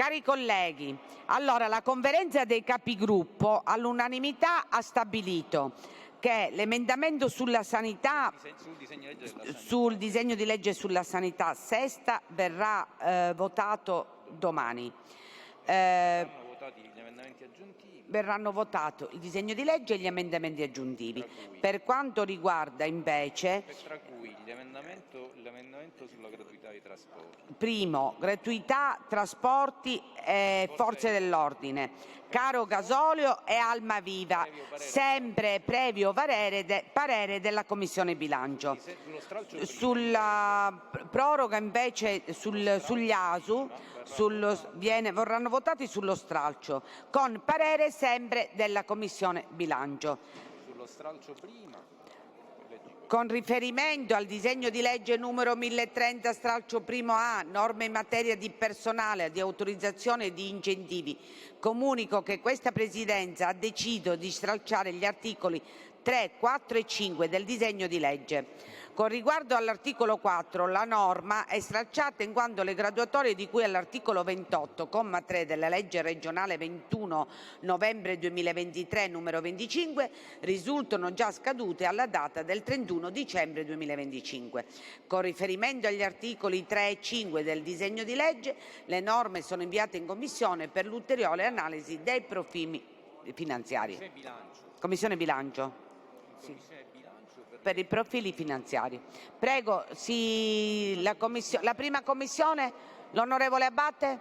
Cari colleghi, allora la conferenza dei capigruppo all'unanimità ha stabilito che l'emendamento sulla sanità, sul disegno di legge sulla sanità sesta verrà votato domani. Verranno votati il disegno di legge e gli emendamenti aggiuntivi. Per quanto riguarda invece l'emendamento sulla gratuità dei trasporti. Primo, gratuità, trasporti e forze dell'ordine, caro gasolio e Almaviva, sempre previo parere della Commissione bilancio. Sulla proroga invece sugli ASU vorranno votati sullo stralcio, con parere sempre della Commissione bilancio. Sullo stralcio prima. Con riferimento al disegno di legge numero 1030 stralcio primo A, norme in materia di personale, di autorizzazione e di incentivi, comunico che questa Presidenza ha deciso di stralciare gli articoli 3, 4 e 5 del disegno di legge. Con riguardo all'articolo 4, la norma è stralciata in quanto le graduatorie di cui all'articolo 28, comma 3 della legge regionale 21 novembre 2023 numero 25 risultano già scadute alla data del 31 dicembre 2025. Con riferimento agli articoli 3 e 5 del disegno di legge, le norme sono inviate in Commissione per l'ulteriore analisi dei profili finanziari. Commissione bilancio. Sì. Per i profili finanziari. Prego, la prima commissione, l'onorevole Abbate.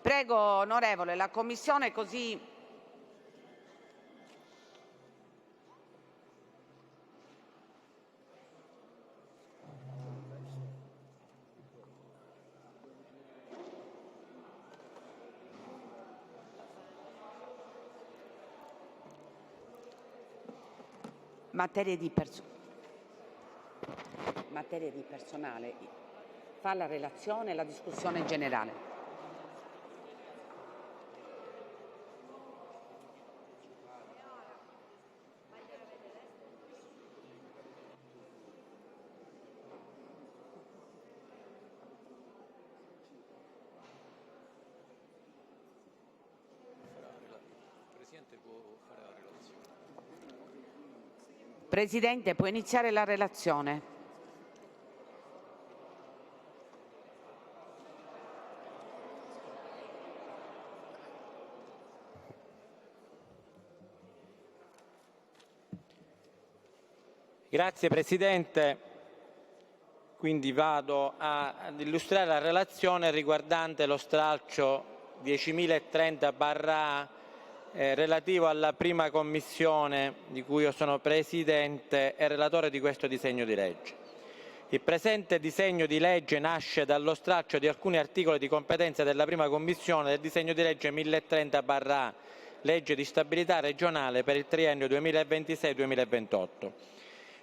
Prego, onorevole, la commissione così. Materie di personale, fa la relazione e la discussione generale. Presidente, può fare la relazione. Presidente, può iniziare la relazione. Grazie Presidente. Quindi vado ad illustrare la relazione riguardante lo stralcio 10.030/A relativo alla prima commissione di cui io sono Presidente e relatore di questo disegno di legge. Il presente disegno di legge nasce dallo stralcio di alcuni articoli di competenza della prima commissione del disegno di legge 1030/A, legge di stabilità regionale per il triennio 2026-2028.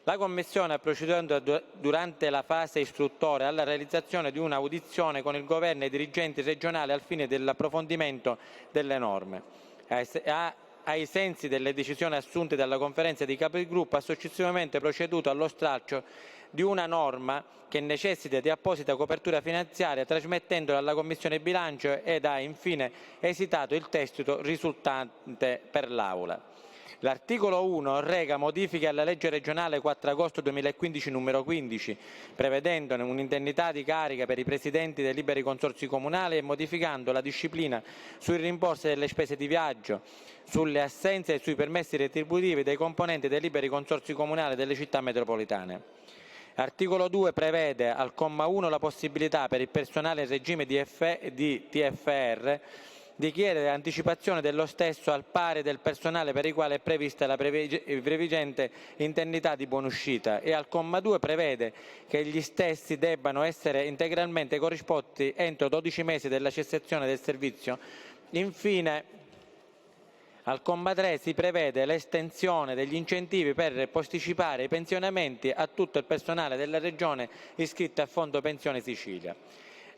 La Commissione ha proceduto durante la fase istruttoria alla realizzazione di un'audizione con il Governo e i dirigenti regionali al fine dell'approfondimento delle norme. Ai sensi delle decisioni assunte dalla Conferenza dei Capigruppo, ha successivamente proceduto allo stralcio di una norma che necessita di apposita copertura finanziaria, trasmettendola alla Commissione bilancio ed ha infine esitato il testo risultante per l'Aula. L'articolo 1 reca modifiche alla legge regionale 4 agosto 2015 numero 15, prevedendone un'indennità di carica per i presidenti dei liberi consorzi comunali e modificando la disciplina sui rimborsi delle spese di viaggio, sulle assenze e sui permessi retributivi dei componenti dei liberi consorzi comunali delle città metropolitane. L'articolo 2 prevede al comma 1 la possibilità per il personale in regime di TFR di chiedere anticipazione dello stesso al pari del personale per il quale è prevista la previgente indennità di buonuscita e al comma 2 prevede che gli stessi debbano essere integralmente corrisposti entro 12 mesi dalla cessazione del servizio. Infine, al comma 3 si prevede l'estensione degli incentivi per posticipare i pensionamenti a tutto il personale della Regione iscritto a Fondo Pensione Sicilia.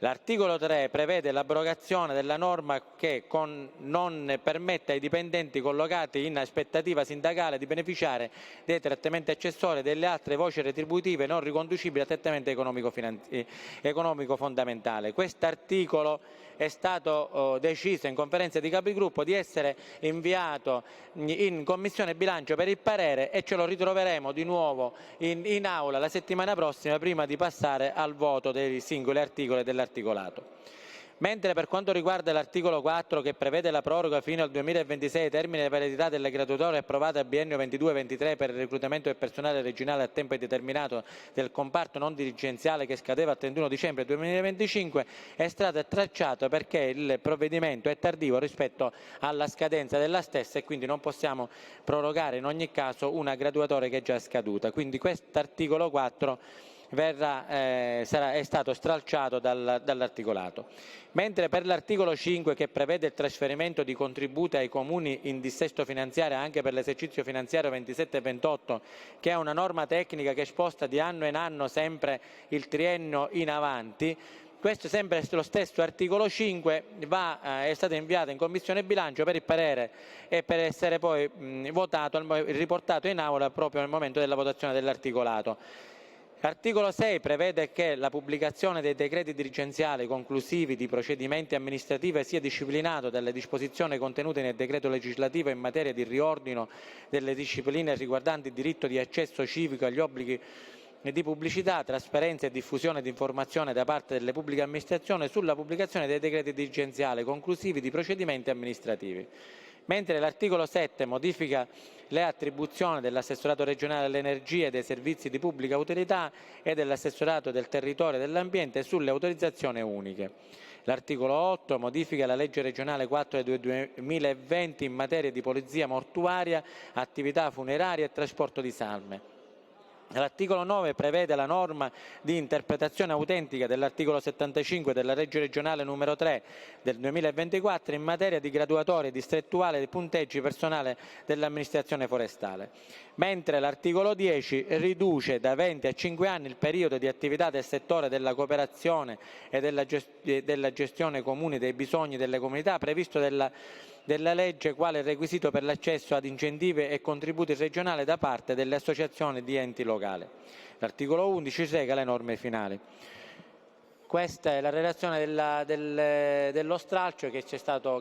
L'articolo 3 prevede l'abrogazione della norma che non permette ai dipendenti collocati in aspettativa sindacale di beneficiare dei trattamenti accessori e delle altre voci retributive non riconducibili al trattamento economico fondamentale. Quest'articolo è stato deciso in conferenza di capigruppo di essere inviato in Commissione Bilancio per il parere e ce lo ritroveremo di nuovo in aula la settimana prossima prima di passare al voto dei singoli articoli dell'articolato. Mentre per quanto riguarda l'articolo 4 che prevede la proroga fino al 2026 termine di validità delle graduatorie approvate al biennio 22-23 per il reclutamento del personale regionale a tempo indeterminato del comparto non dirigenziale che scadeva il 31 dicembre 2025, è stato tracciato perché il provvedimento è tardivo rispetto alla scadenza della stessa e quindi non possiamo prorogare in ogni caso una graduatoria che è già scaduta. Quindi quest'articolo 4 è stato stralciato dall'articolato. Mentre per l'articolo 5 che prevede il trasferimento di contributi ai comuni in dissesto finanziario anche per l'esercizio finanziario 27-28, che è una norma tecnica che sposta di anno in anno sempre il triennio in avanti, questo sempre lo stesso articolo 5 è stato inviato in Commissione Bilancio per il parere e per essere poi riportato in aula proprio nel momento della votazione dell'articolato. L'articolo 6 prevede che la pubblicazione dei decreti dirigenziali conclusivi di procedimenti amministrativi sia disciplinato dalle disposizioni contenute nel decreto legislativo in materia di riordino delle discipline riguardanti il diritto di accesso civico agli obblighi di pubblicità, trasparenza e diffusione di informazione da parte delle pubbliche amministrazioni sulla pubblicazione dei decreti dirigenziali conclusivi di procedimenti amministrativi. Mentre l'articolo 7 modifica le attribuzioni dell'assessorato regionale all'energia e dei servizi di pubblica utilità e dell'assessorato del territorio e dell'ambiente sulle autorizzazioni uniche. L'articolo 8 modifica la legge regionale 4 del 2020 in materia di polizia mortuaria, attività funeraria e trasporto di salme. L'articolo 9 prevede la norma di interpretazione autentica dell'articolo 75 della legge regionale numero 3 del 2024 in materia di graduatorie distrettuali dei punteggi personale dell'amministrazione forestale. Mentre l'articolo 10 riduce da 20 a 5 anni il periodo di attività del settore della cooperazione e della gestione comune dei bisogni delle comunità previsto della legge quale requisito per l'accesso ad incentivi e contributi regionali da parte delle associazioni di enti locali. L'articolo 11 reca le norme finali. Questa è la relazione dello stralcio che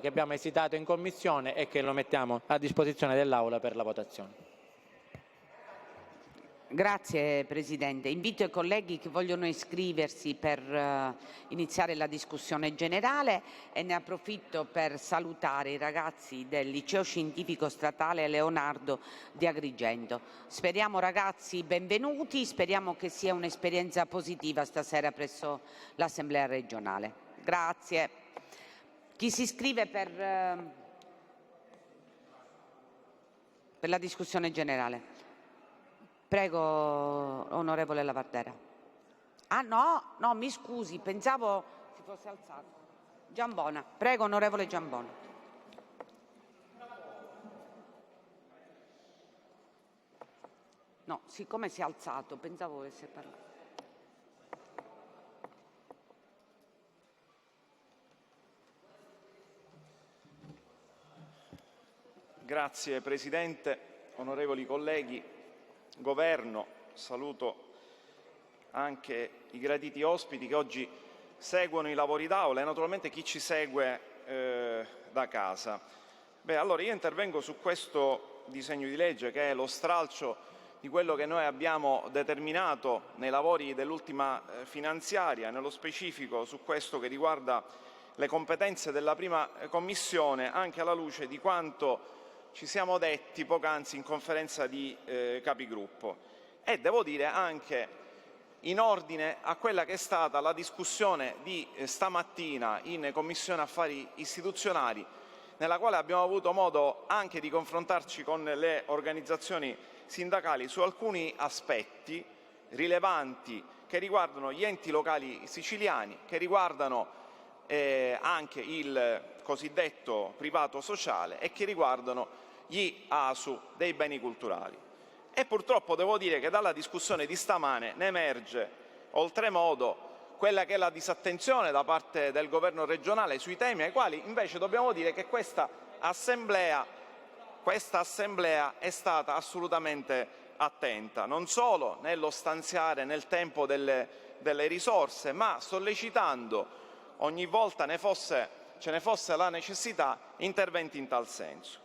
abbiamo esitato in Commissione e che lo mettiamo a disposizione dell'Aula per la votazione. Grazie Presidente. Invito i colleghi che vogliono iscriversi per iniziare la discussione generale e ne approfitto per salutare i ragazzi del Liceo Scientifico Statale Leonardo di Agrigento. Speriamo ragazzi benvenuti, speriamo che sia un'esperienza positiva stasera presso l'Assemblea regionale. Grazie. Chi si iscrive per la discussione generale? Prego, onorevole Lavardera. Ah no, mi scusi, pensavo si fosse alzato. Giambona, prego, onorevole Giambona. No, siccome si è alzato, pensavo volesse parlare. Grazie Presidente, onorevoli colleghi. Governo, saluto anche i graditi ospiti che oggi seguono i lavori d'Aula e naturalmente chi ci segue da casa. Allora io intervengo su questo disegno di legge che è lo stralcio di quello che noi abbiamo determinato nei lavori dell'ultima finanziaria, nello specifico su questo che riguarda le competenze della prima Commissione, anche alla luce di quanto ci siamo detti poc'anzi in conferenza di capigruppo e devo dire anche in ordine a quella che è stata la discussione di stamattina in Commissione Affari Istituzionali, nella quale abbiamo avuto modo anche di confrontarci con le organizzazioni sindacali su alcuni aspetti rilevanti che riguardano gli enti locali siciliani, che riguardano anche il cosiddetto privato sociale e che riguardano gli ASU dei beni culturali. E purtroppo devo dire che dalla discussione di stamane ne emerge oltremodo quella che è la disattenzione da parte del governo regionale sui temi ai quali invece dobbiamo dire che questa assemblea è stata assolutamente attenta, non solo nello stanziare nel tempo delle risorse, ma sollecitando, ogni volta ce ne fosse la necessità, interventi in tal senso.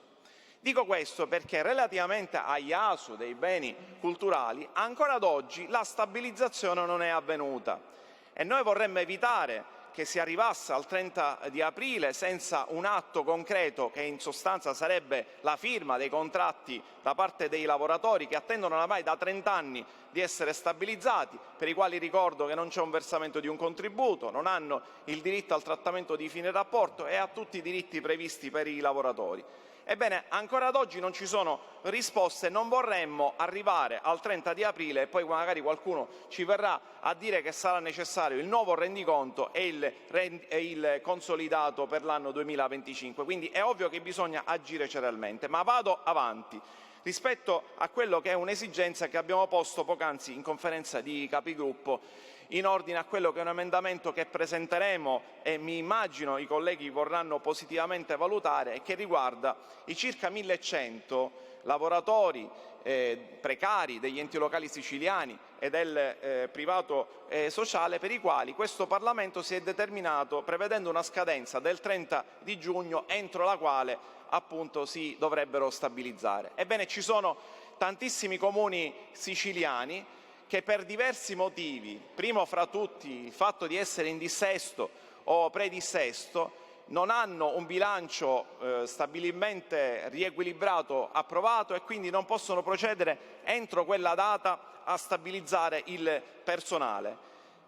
Dico questo perché relativamente agli ASU dei beni culturali ancora ad oggi la stabilizzazione non è avvenuta e noi vorremmo evitare che si arrivasse al 30 di aprile senza un atto concreto che in sostanza sarebbe la firma dei contratti da parte dei lavoratori che attendono ormai da 30 anni di essere stabilizzati, per i quali ricordo che non c'è un versamento di un contributo, non hanno il diritto al trattamento di fine rapporto e a tutti i diritti previsti per i lavoratori. Ebbene, ancora ad oggi non ci sono risposte, non vorremmo arrivare al 30 di aprile e poi magari qualcuno ci verrà a dire che sarà necessario il nuovo rendiconto e il consolidato per l'anno 2025. Quindi è ovvio che bisogna agire celermente, ma vado avanti rispetto a quello che è un'esigenza che abbiamo posto poc'anzi in conferenza di capigruppo in ordine a quello che è un emendamento che presenteremo e mi immagino i colleghi vorranno positivamente valutare e che riguarda i circa 1100 lavoratori precari degli enti locali siciliani e del privato sociale per i quali questo Parlamento si è determinato prevedendo una scadenza del 30 di giugno entro la quale appunto si dovrebbero stabilizzare. Ebbene, ci sono tantissimi comuni siciliani che per diversi motivi, primo fra tutti il fatto di essere in dissesto o predissesto, non hanno un bilancio stabilmente riequilibrato approvato e quindi non possono procedere entro quella data a stabilizzare il personale.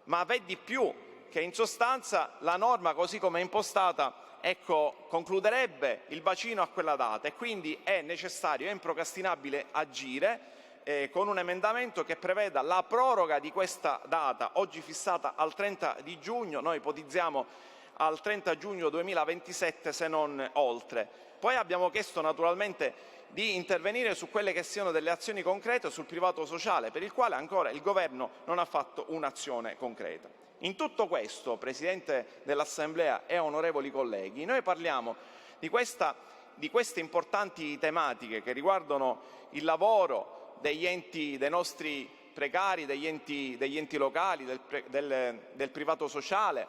Ma v'è di più, che in sostanza la norma così come è impostata concluderebbe il bacino a quella data e quindi è necessario e improcrastinabile agire con un emendamento che preveda la proroga di questa data, oggi fissata al 30 di giugno, noi ipotizziamo al 30 giugno 2027 se non oltre. Poi abbiamo chiesto naturalmente di intervenire su quelle che siano delle azioni concrete sul privato sociale, per il quale ancora il Governo non ha fatto un'azione concreta. In tutto questo, Presidente dell'Assemblea e onorevoli colleghi, noi parliamo di queste importanti tematiche che riguardano il lavoro dei nostri precari, degli enti locali, del privato sociale,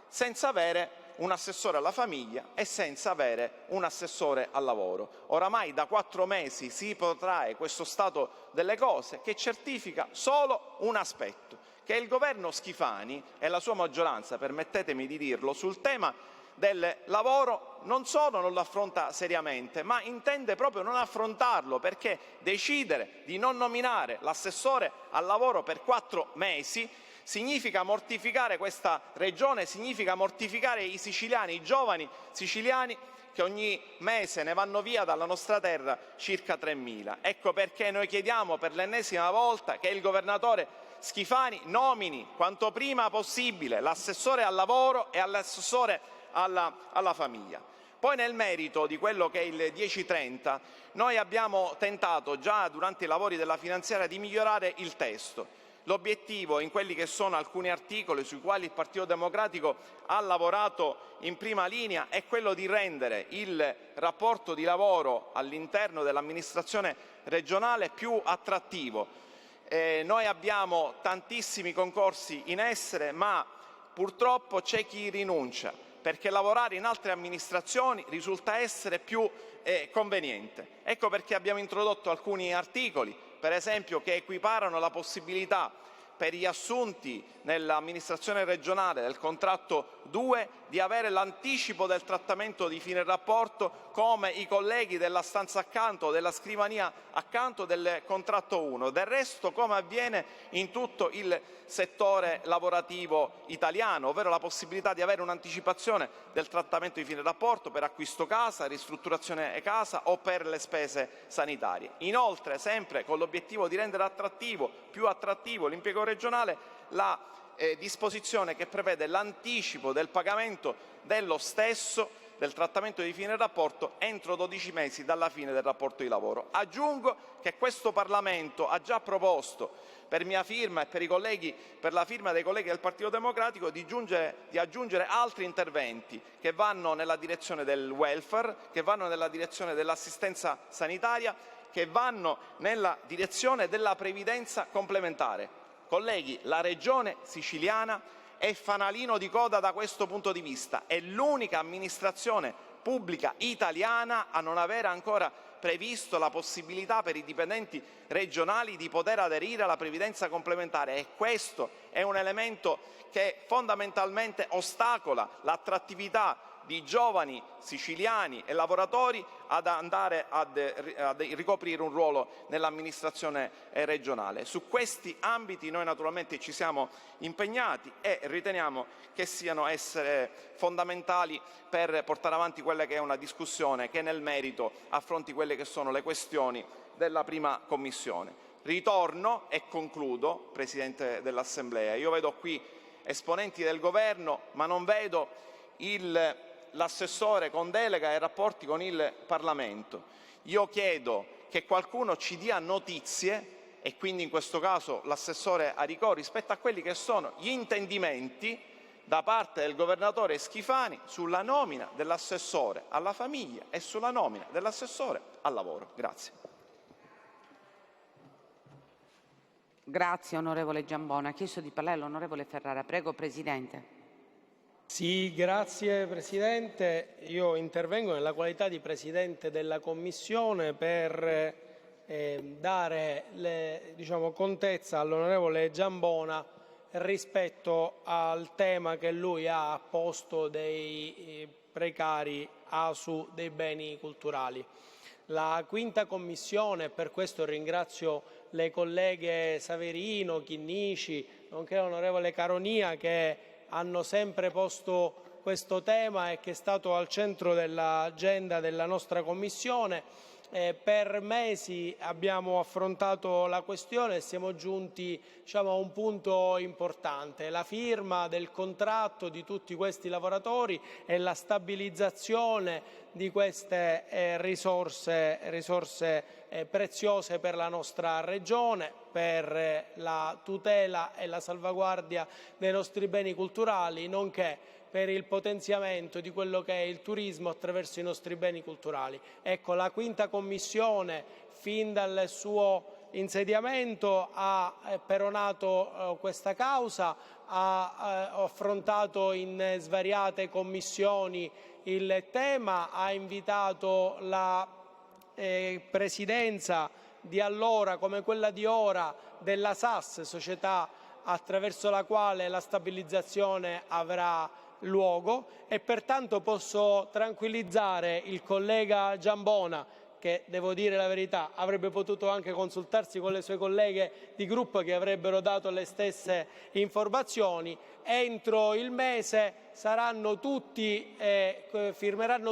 senza avere un assessore alla famiglia e senza avere un assessore al lavoro. Oramai da 4 mesi si protrae questo stato delle cose che certifica solo un aspetto, che il governo Schifani e la sua maggioranza, permettetemi di dirlo, sul tema del lavoro non solo non lo affronta seriamente, ma intende proprio non affrontarlo, perché decidere di non nominare l'assessore al lavoro per 4 mesi significa mortificare questa regione, significa mortificare i siciliani, i giovani siciliani che ogni mese ne vanno via dalla nostra terra circa 3.000. Ecco perché noi chiediamo per l'ennesima volta che il governatore Schifani nomini quanto prima possibile l'assessore al lavoro e l'assessore alla famiglia. Poi nel merito di quello che è il 1030 noi abbiamo tentato già durante i lavori della finanziaria di migliorare il testo. L'obiettivo in quelli che sono alcuni articoli sui quali il Partito Democratico ha lavorato in prima linea è quello di rendere il rapporto di lavoro all'interno dell'amministrazione regionale più attrattivo. Noi abbiamo tantissimi concorsi in essere, ma purtroppo c'è chi rinuncia, perché lavorare in altre amministrazioni risulta essere più conveniente. Ecco perché abbiamo introdotto alcuni articoli, per esempio, che equiparano la possibilità per gli assunti nell'amministrazione regionale del contratto 2 di avere l'anticipo del trattamento di fine rapporto come i colleghi della stanza accanto, della scrivania accanto del contratto 1. Del resto, come avviene in tutto il settore lavorativo italiano, ovvero la possibilità di avere un'anticipazione del trattamento di fine rapporto per acquisto casa, ristrutturazione casa o per le spese sanitarie. Inoltre, sempre con l'obiettivo di rendere più attrattivo l'impiego regionale, la disposizione che prevede l'anticipo del pagamento dello stesso del trattamento di fine rapporto entro 12 mesi dalla fine del rapporto di lavoro. Aggiungo che questo Parlamento ha già proposto, per mia firma e per la firma dei colleghi del Partito Democratico, di aggiungere altri interventi che vanno nella direzione del welfare, che vanno nella direzione dell'assistenza sanitaria, che vanno nella direzione della previdenza complementare. Colleghi, la Regione siciliana è fanalino di coda da questo punto di vista, è l'unica amministrazione pubblica italiana a non avere ancora previsto la possibilità per i dipendenti regionali di poter aderire alla previdenza complementare, e questo è un elemento che fondamentalmente ostacola l'attrattività di giovani siciliani e lavoratori ad andare a ricoprire un ruolo nell'amministrazione regionale. Su questi ambiti noi naturalmente ci siamo impegnati e riteniamo che siano essere fondamentali per portare avanti quella che è una discussione che nel merito affronti quelle che sono le questioni della prima Commissione. Ritorno e concludo, Presidente dell'Assemblea. Io vedo qui esponenti del Governo, ma non vedo l'assessore con delega ai rapporti con il Parlamento. Io chiedo che qualcuno ci dia notizie, e quindi in questo caso l'assessore Aricò, rispetto a quelli che sono gli intendimenti da parte del governatore Schifani sulla nomina dell'assessore alla famiglia e sulla nomina dell'assessore al lavoro. Grazie. Grazie onorevole Giambona. Ha chiesto di parlare l'onorevole Ferrara. Prego, Presidente. Sì, grazie Presidente. Io intervengo nella qualità di Presidente della Commissione per dare contezza all'onorevole Giambona rispetto al tema che lui ha posto dei precari ASU dei beni culturali. La quinta Commissione, per questo ringrazio le colleghe Saverino, Chinnici, nonché l'onorevole Caronia, che hanno sempre posto questo tema e che è stato al centro dell'agenda della nostra Commissione. Per mesi abbiamo affrontato la questione e siamo giunti a un punto importante: la firma del contratto di tutti questi lavoratori e la stabilizzazione di queste risorse preziose per la nostra Regione, per la tutela e la salvaguardia dei nostri beni culturali, nonché per il potenziamento di quello che è il turismo attraverso i nostri beni culturali. Ecco, la quinta Commissione, fin dal suo insediamento, ha peronato questa causa, ha affrontato in svariate commissioni il tema, ha invitato la Presidenza di allora come quella di ora della SAS, società attraverso la quale la stabilizzazione avrà luogo, e pertanto posso tranquillizzare il collega Giambona, che, devo dire la verità, avrebbe potuto anche consultarsi con le sue colleghe di gruppo che avrebbero dato le stesse informazioni. Entro il mese firmeranno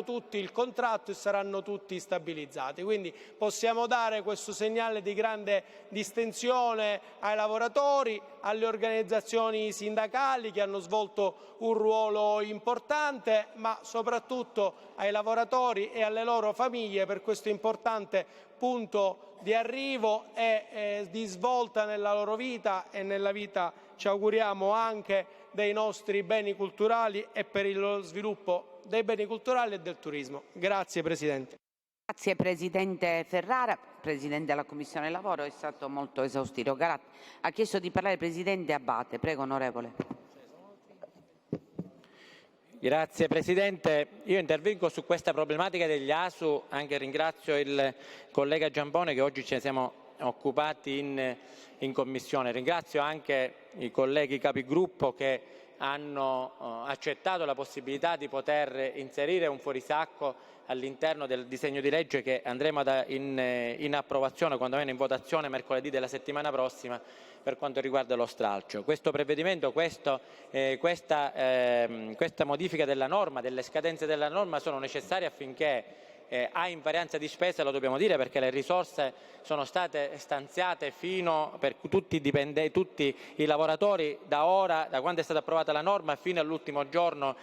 tutti il contratto e saranno tutti stabilizzati. Quindi possiamo dare questo segnale di grande distensione ai lavoratori, alle organizzazioni sindacali che hanno svolto un ruolo importante, ma soprattutto ai lavoratori e alle loro famiglie per questo importante punto di arrivo e di svolta nella loro vita e nella vita, ci auguriamo, anche dei nostri beni culturali e per lo sviluppo dei beni culturali e del turismo. Grazie Presidente. Grazie Presidente Ferrara, Presidente della Commissione Lavoro, è stato molto esaustivo. Ha chiesto di parlare il Presidente Abbate. Prego onorevole. Grazie Presidente. Io intervengo su questa problematica degli ASU, anche ringrazio il collega Giambone che oggi ce ne siamo occupati in Commissione. Ringrazio anche i colleghi capigruppo che hanno accettato la possibilità di poter inserire un fuorisacco all'interno del disegno di legge che andremo in approvazione, quando viene in votazione mercoledì della settimana prossima, per quanto riguarda lo stralcio. Questo provvedimento, questa modifica della norma, delle scadenze della norma sono necessarie affinché ha invarianza di spesa, lo dobbiamo dire, perché le risorse sono state stanziate fino per tutti i lavoratori da quando è stata approvata la norma fino all'ultimo giorno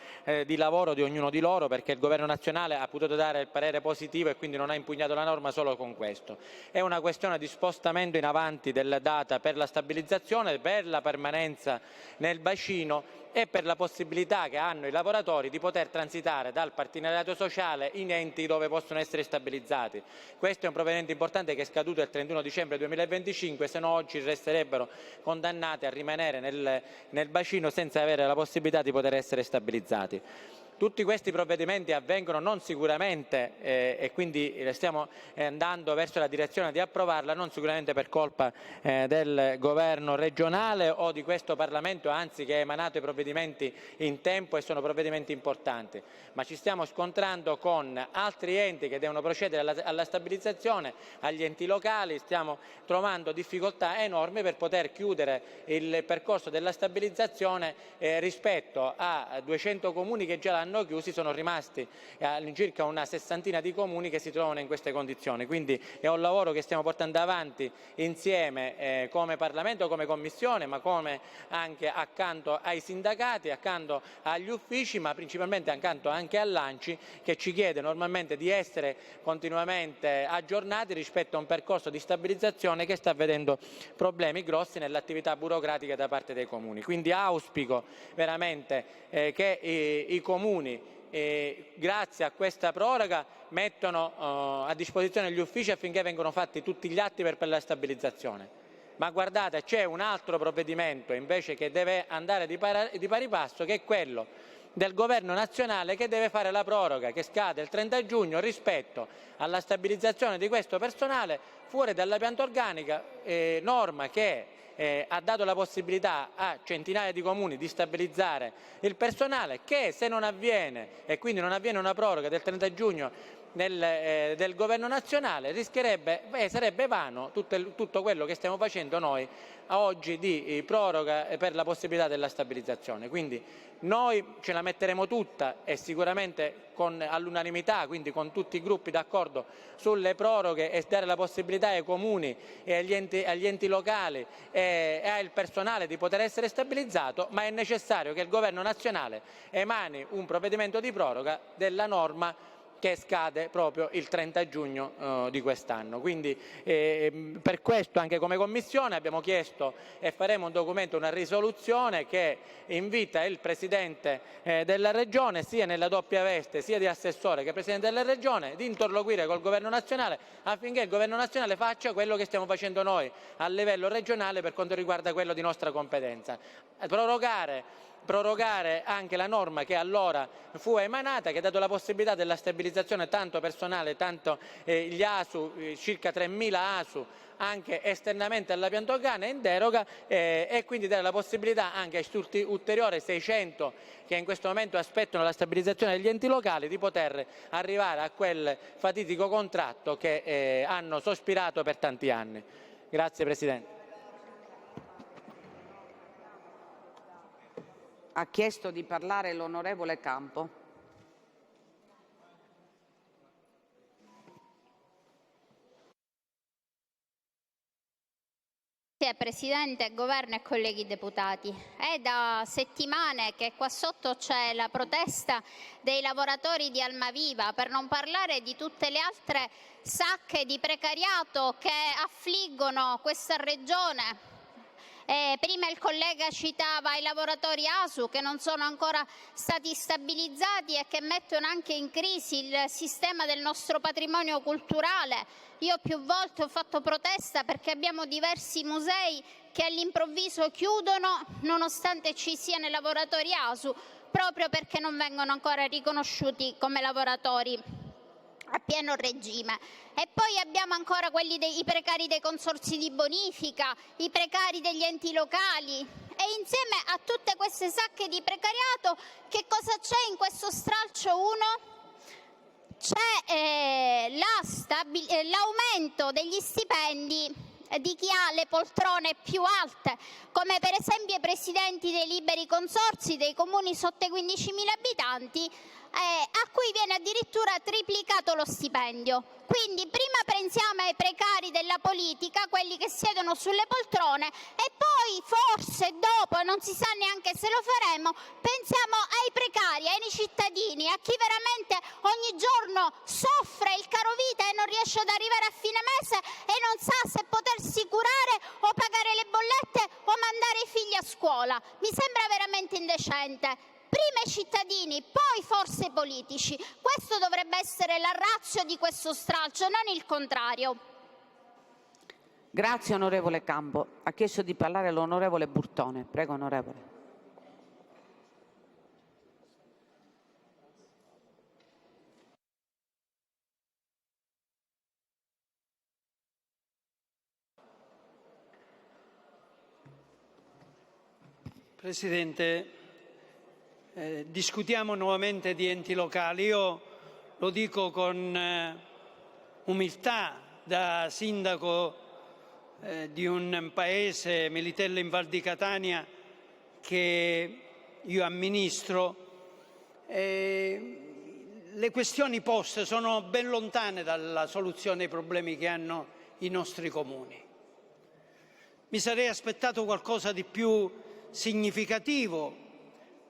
di lavoro di ognuno di loro, perché il Governo nazionale ha potuto dare il parere positivo e quindi non ha impugnato la norma solo con questo. È una questione di spostamento in avanti della data per la stabilizzazione, per la permanenza nel bacino e per la possibilità che hanno i lavoratori di poter transitare dal partenariato sociale in enti dove possono essere stabilizzati. Questo è un provvedimento importante che è scaduto il 31 dicembre 2025, se no oggi resterebbero condannati a rimanere nel bacino senza avere la possibilità di poter essere stabilizzati. Tutti questi provvedimenti avvengono non sicuramente, e quindi stiamo andando verso la direzione di approvarla, non sicuramente per colpa del governo regionale o di questo Parlamento, anzi che ha emanato i provvedimenti in tempo e sono provvedimenti importanti, ma ci stiamo scontrando con altri enti che devono procedere alla stabilizzazione, agli enti locali, stiamo trovando difficoltà enormi per poter chiudere il percorso della stabilizzazione rispetto a 200 comuni che già l'hanno chiusi, sono rimasti all'incirca una sessantina di comuni che si trovano in queste condizioni. Quindi è un lavoro che stiamo portando avanti insieme come Parlamento, come Commissione, ma come anche accanto ai sindacati, accanto agli uffici, ma principalmente accanto anche all'ANCI, che ci chiede normalmente di essere continuamente aggiornati rispetto a un percorso di stabilizzazione che sta vedendo problemi grossi nell'attività burocratica da parte dei comuni. Quindi auspico veramente che i comuni grazie a questa proroga mettono a disposizione gli uffici affinché vengano fatti tutti gli atti per la stabilizzazione. Ma guardate, c'è un altro provvedimento invece che deve andare di pari passo, che è quello del Governo nazionale, che deve fare la proroga che scade il 30 giugno rispetto alla stabilizzazione di questo personale fuori dalla pianta organica, norma che ha dato la possibilità a centinaia di comuni di stabilizzare il personale, che se non avviene e quindi non avviene una proroga del 30 giugno del Governo nazionale sarebbe vano tutto quello che stiamo facendo noi oggi di proroga per la possibilità della stabilizzazione. Quindi noi ce la metteremo tutta e sicuramente all'unanimità, quindi con tutti i gruppi d'accordo sulle proroghe, e dare la possibilità ai comuni e agli enti locali e al personale di poter essere stabilizzato, ma è necessario che il Governo nazionale emani un provvedimento di proroga della norma che scade proprio il 30 giugno di quest'anno. Quindi per questo anche come Commissione abbiamo chiesto e faremo un documento, una risoluzione che invita il Presidente della Regione, sia nella doppia veste sia di assessore che Presidente della Regione, di interloquire col Governo nazionale affinché il Governo nazionale faccia quello che stiamo facendo noi a livello regionale per quanto riguarda quello di nostra competenza. Prorogare anche la norma che allora fu emanata, che ha dato la possibilità della stabilizzazione tanto personale, tanto gli ASU, circa 3.000 ASU, anche esternamente alla pianta organica in deroga, e quindi dare la possibilità anche a ulteriori 600 che in questo momento aspettano la stabilizzazione degli enti locali di poter arrivare a quel fatidico contratto che hanno sospirato per tanti anni. Grazie Presidente. Ha chiesto di parlare l'onorevole Campo. Grazie Presidente, Governo e colleghi deputati. È da settimane che qua sotto c'è la protesta dei lavoratori di Almaviva, per non parlare di tutte le altre sacche di precariato che affliggono questa regione. Prima il collega citava i lavoratori ASU che non sono ancora stati stabilizzati e che mettono anche in crisi il sistema del nostro patrimonio culturale. Io più volte ho fatto protesta perché abbiamo diversi musei che all'improvviso chiudono nonostante ci siano i lavoratori ASU, proprio perché non vengono ancora riconosciuti come lavoratori a pieno regime. E poi abbiamo ancora i precari dei consorzi di bonifica, i precari degli enti locali, e insieme a tutte queste sacche di precariato che cosa c'è in questo stralcio 1? C'è l'aumento degli stipendi di chi ha le poltrone più alte, come per esempio i presidenti dei liberi consorzi dei comuni sotto i 15.000 abitanti, a cui viene addirittura triplicato lo stipendio. Quindi prima pensiamo ai precari della politica, quelli che siedono sulle poltrone, e poi forse dopo, non si sa neanche se lo faremo, pensiamo ai precari, ai cittadini, a chi veramente ogni giorno soffre il carovita e non riesce ad arrivare a fine mese e non sa se potersi curare o pagare le bollette o mandare i figli a scuola. Mi sembra veramente indecente. Prima i cittadini, poi forse i politici. Questo dovrebbe essere la ratio di questo stralcio, non il contrario. Grazie onorevole Campo. Ha chiesto di parlare l'onorevole Burtone. Prego onorevole. Presidente, discutiamo nuovamente di enti locali. Io lo dico con umiltà da sindaco di un paese, Militello in Val di Catania, che io amministro. Le questioni poste sono ben lontane dalla soluzione dei problemi che hanno i nostri comuni. Mi sarei aspettato qualcosa di più significativo.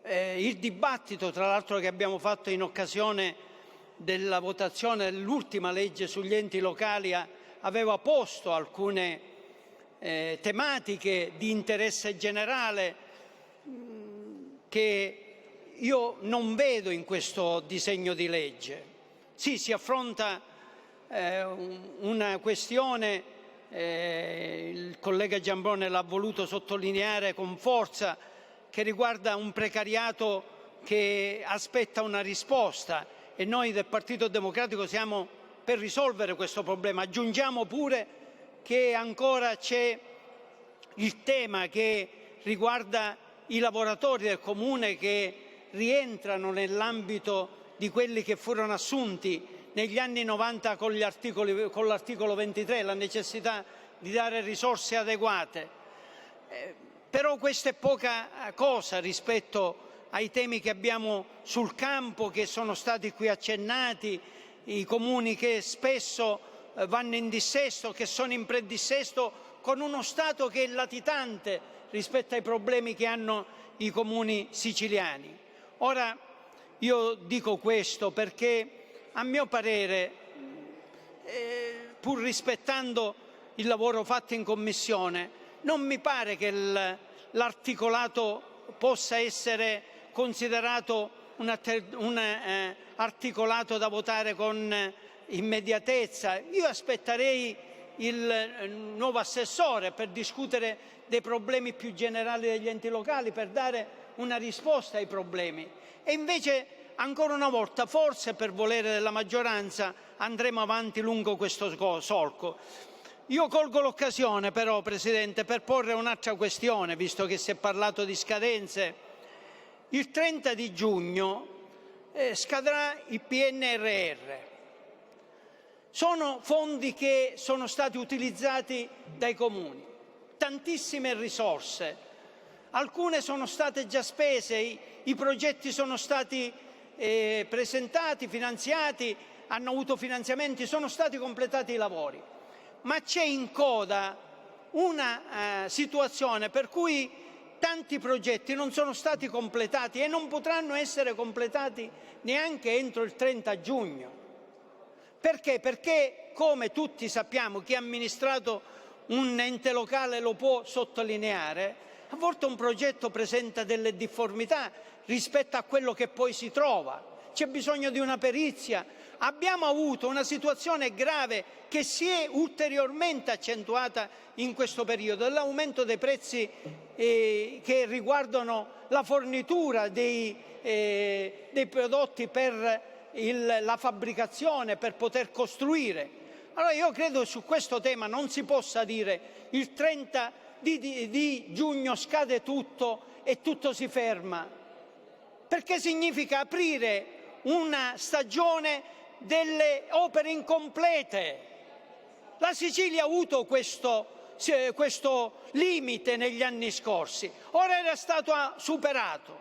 Il dibattito, tra l'altro, che abbiamo fatto in occasione della votazione dell'ultima legge sugli enti locali aveva posto alcune tematiche di interesse generale che io non vedo in questo disegno di legge. Sì, si affronta una questione, il collega Giambone l'ha voluto sottolineare con forza, che riguarda un precariato che aspetta una risposta, e noi del Partito Democratico siamo per risolvere questo problema. Aggiungiamo pure che ancora c'è il tema che riguarda i lavoratori del Comune che rientrano nell'ambito di quelli che furono assunti negli anni 90 con l'articolo 23, la necessità di dare risorse adeguate. Però questa è poca cosa rispetto ai temi che abbiamo sul campo, che sono stati qui accennati, i comuni che spesso vanno in dissesto, che sono in predissesto, con uno Stato che è latitante rispetto ai problemi che hanno i comuni siciliani. Ora, io dico questo perché, a mio parere, pur rispettando il lavoro fatto in Commissione, non mi pare che l'articolato possa essere considerato un articolato da votare con immediatezza. Io aspetterei il nuovo assessore per discutere dei problemi più generali degli enti locali, per dare una risposta ai problemi. E invece, ancora una volta, forse per volere della maggioranza, andremo avanti lungo questo solco. Io colgo l'occasione però, Presidente, per porre un'altra questione, visto che si è parlato di scadenze. Il 30 di giugno scadrà il PNRR. Sono fondi che sono stati utilizzati dai comuni, tantissime risorse. Alcune sono state già spese, i progetti sono stati presentati, finanziati, hanno avuto finanziamenti, sono stati completati i lavori. Ma c'è in coda una situazione per cui tanti progetti non sono stati completati e non potranno essere completati neanche entro il 30 giugno. Perché? Perché, come tutti sappiamo, chi ha amministrato un ente locale lo può sottolineare, a volte un progetto presenta delle difformità rispetto a quello che poi si trova. C'è bisogno di una perizia. Abbiamo avuto una situazione grave che si è ulteriormente accentuata in questo periodo, l'aumento dei prezzi che riguardano la fornitura dei prodotti per la fabbricazione, per poter costruire. Allora io credo che su questo tema non si possa dire il 30 di giugno scade tutto e tutto si ferma, perché significa aprire una stagione delle opere incomplete. La Sicilia ha avuto questo questo limite negli anni scorsi, ora era stato superato.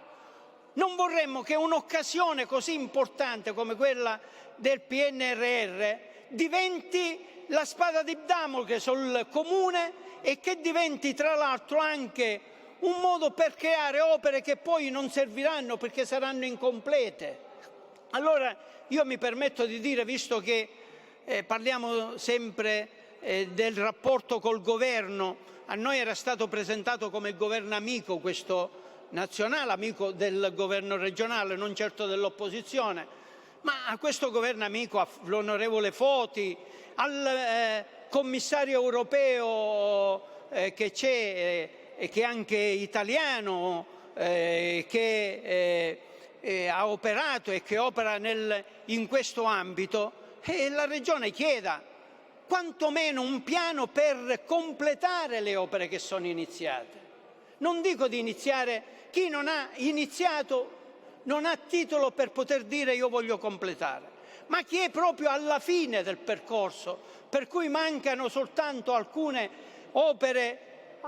Non vorremmo che un'occasione così importante come quella del PNRR diventi la spada di Damocle sul Comune e che diventi tra l'altro anche un modo per creare opere che poi non serviranno perché saranno incomplete. Allora io mi permetto di dire, visto che parliamo sempre del rapporto col governo, a noi era stato presentato come il governo amico questo nazionale, amico del governo regionale, non certo dell'opposizione, ma a questo governo amico, all'onorevole Foti, al commissario europeo che c'è e che è anche italiano, che ha operato e che opera in questo ambito, la Regione chieda quantomeno un piano per completare le opere che sono iniziate. Non dico di iniziare, chi non ha iniziato non ha titolo per poter dire io voglio completare, ma chi è proprio alla fine del percorso, per cui mancano soltanto alcune opere,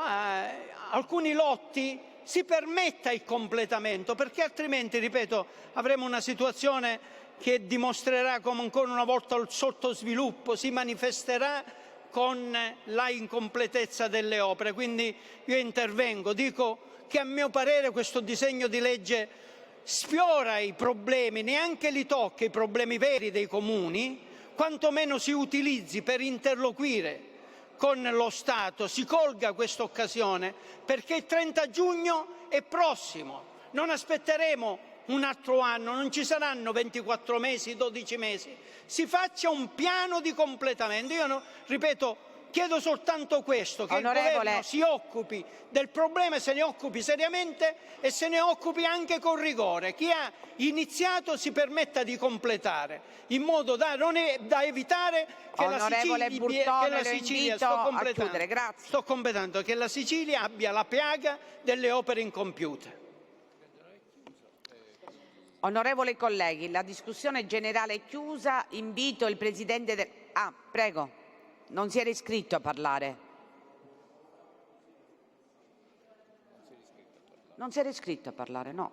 alcuni lotti, si permetta il completamento, perché altrimenti, ripeto, avremo una situazione che dimostrerà come ancora una volta il sottosviluppo si manifesterà con la incompletezza delle opere. Quindi io intervengo, dico che a mio parere questo disegno di legge sfiora i problemi, neanche li tocca i problemi veri dei comuni, quantomeno si utilizzi per interloquire con lo Stato, si colga questa occasione perché il 30 giugno è prossimo, non aspetteremo un altro anno, non ci saranno 24 mesi, 12 mesi, si faccia un piano di completamento. Io ripeto, chiedo soltanto questo, che il governo si occupi del problema, se ne occupi seriamente e se ne occupi anche con rigore. Chi ha iniziato si permetta di completare, in modo da evitare che la Sicilia abbia la piaga delle opere incompiute. Onorevoli colleghi, la discussione generale è chiusa. Invito il Presidente del... prego. Non si era iscritto a parlare. Non si era iscritto a parlare, no.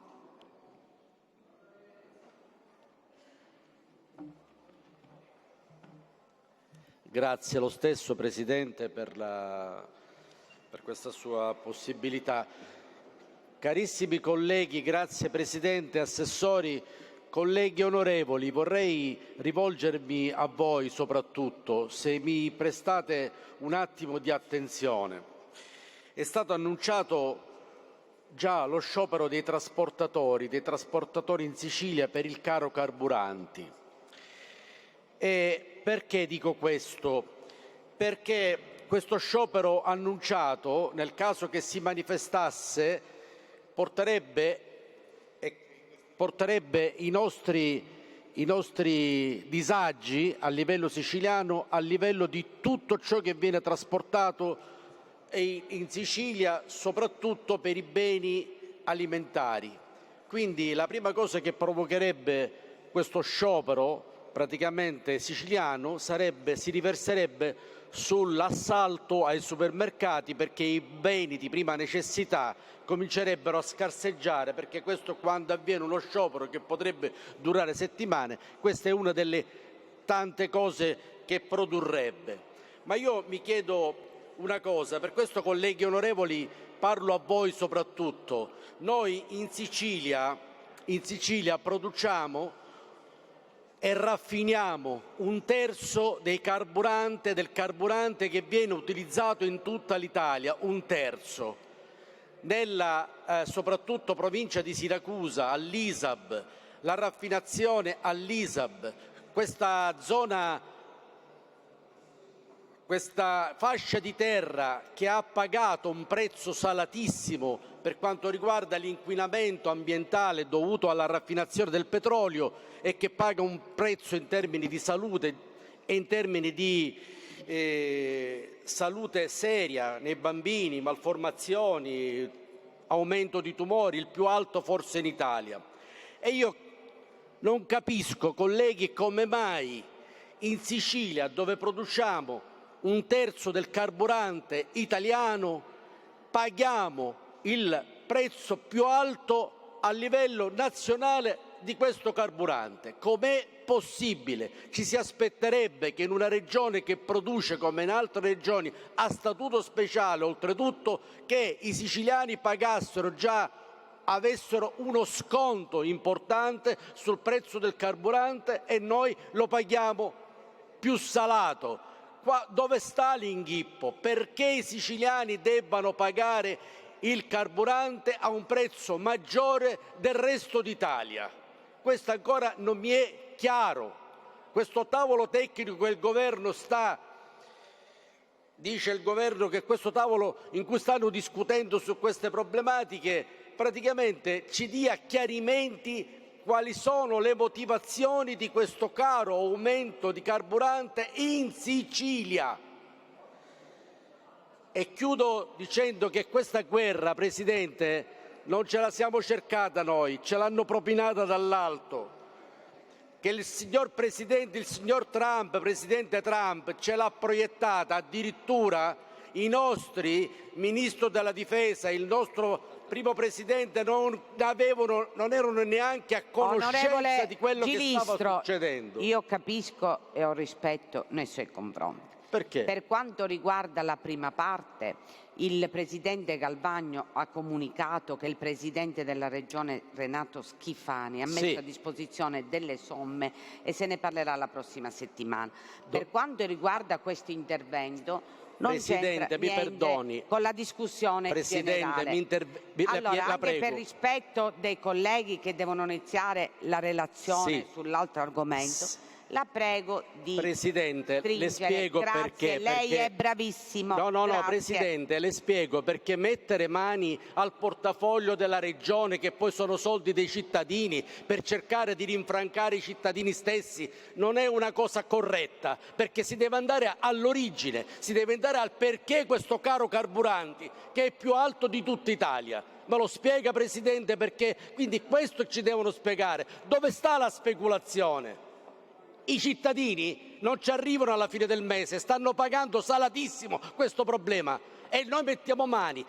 Grazie lo stesso Presidente per questa sua possibilità. Carissimi colleghi, grazie Presidente, assessori, colleghi onorevoli, vorrei rivolgermi a voi soprattutto, se mi prestate un attimo di attenzione. È stato annunciato già lo sciopero dei trasportatori in Sicilia per il caro carburanti. E perché dico questo? Perché questo sciopero annunciato, nel caso che si manifestasse, porterebbe i nostri disagi a livello siciliano a livello di tutto ciò che viene trasportato in Sicilia, soprattutto per i beni alimentari. Quindi la prima cosa che provocherebbe questo sciopero praticamente siciliano si riverserebbe sull'assalto ai supermercati, perché i beni di prima necessità comincerebbero a scarseggiare, perché questo, quando avviene uno sciopero che potrebbe durare settimane, questa è una delle tante cose che produrrebbe. Ma io mi chiedo una cosa, per questo colleghi onorevoli parlo a voi soprattutto. Noi in Sicilia produciamo e raffiniamo un terzo del carburante che viene utilizzato in tutta l'Italia, un terzo. Nella soprattutto provincia di Siracusa, all'ISAB, la raffinazione all'ISAB, questa fascia di terra che ha pagato un prezzo salatissimo per quanto riguarda l'inquinamento ambientale dovuto alla raffinazione del petrolio e che paga un prezzo in termini di salute e in termini di salute seria nei bambini, malformazioni, aumento di tumori, il più alto forse in Italia. E io non capisco, colleghi, come mai in Sicilia, dove produciamo un terzo del carburante italiano, paghiamo il prezzo più alto a livello nazionale di questo carburante. Com'è possibile? Ci si aspetterebbe che in una regione che produce come in altre regioni a statuto speciale, oltretutto, che i siciliani avessero uno sconto importante sul prezzo del carburante e noi lo paghiamo più salato. Qua dove sta l'inghippo? Perché i siciliani debbano pagare il carburante a un prezzo maggiore del resto d'Italia? Questo ancora non mi è chiaro. Questo tavolo tecnico che il governo dice il governo che questo tavolo in cui stanno discutendo su queste problematiche praticamente ci dia chiarimenti quali sono le motivazioni di questo caro aumento di carburante in Sicilia. E chiudo dicendo che questa guerra, Presidente, non ce la siamo cercata noi, ce l'hanno propinata dall'alto. Che il signor Trump, Presidente Trump, ce l'ha proiettata, addirittura i nostri Ministro della Difesa, il nostro primo Presidente non erano neanche a conoscenza di quello che stava succedendo. Io capisco e ho rispetto nei suoi confronti. Perché? Per quanto riguarda la prima parte, il Presidente Galvagno ha comunicato che il Presidente della Regione Renato Schifani ha messo a disposizione delle somme e se ne parlerà la prossima settimana. Per quanto riguarda questo intervento, non Presidente, mi perdoni. Con la discussione Presidente, generale. la Anche prego. per rispetto dei colleghi che devono iniziare la relazione sull'altro argomento, la prego di Presidente, stringere. le spiego Grazie, perché. lei è bravissimo. No, Grazie. Presidente, le spiego perché mettere mani al portafoglio della Regione, che poi sono soldi dei cittadini, per cercare di rinfrancare i cittadini stessi, non è una cosa corretta, perché si deve andare all'origine, si deve andare al perché questo caro carburanti, che è più alto di tutta Italia. Me lo spiega, Presidente, perché? Quindi questo ci devono spiegare. Dove sta la speculazione? I cittadini non ci arrivano alla fine del mese, stanno pagando salatissimo questo problema e noi mettiamo mani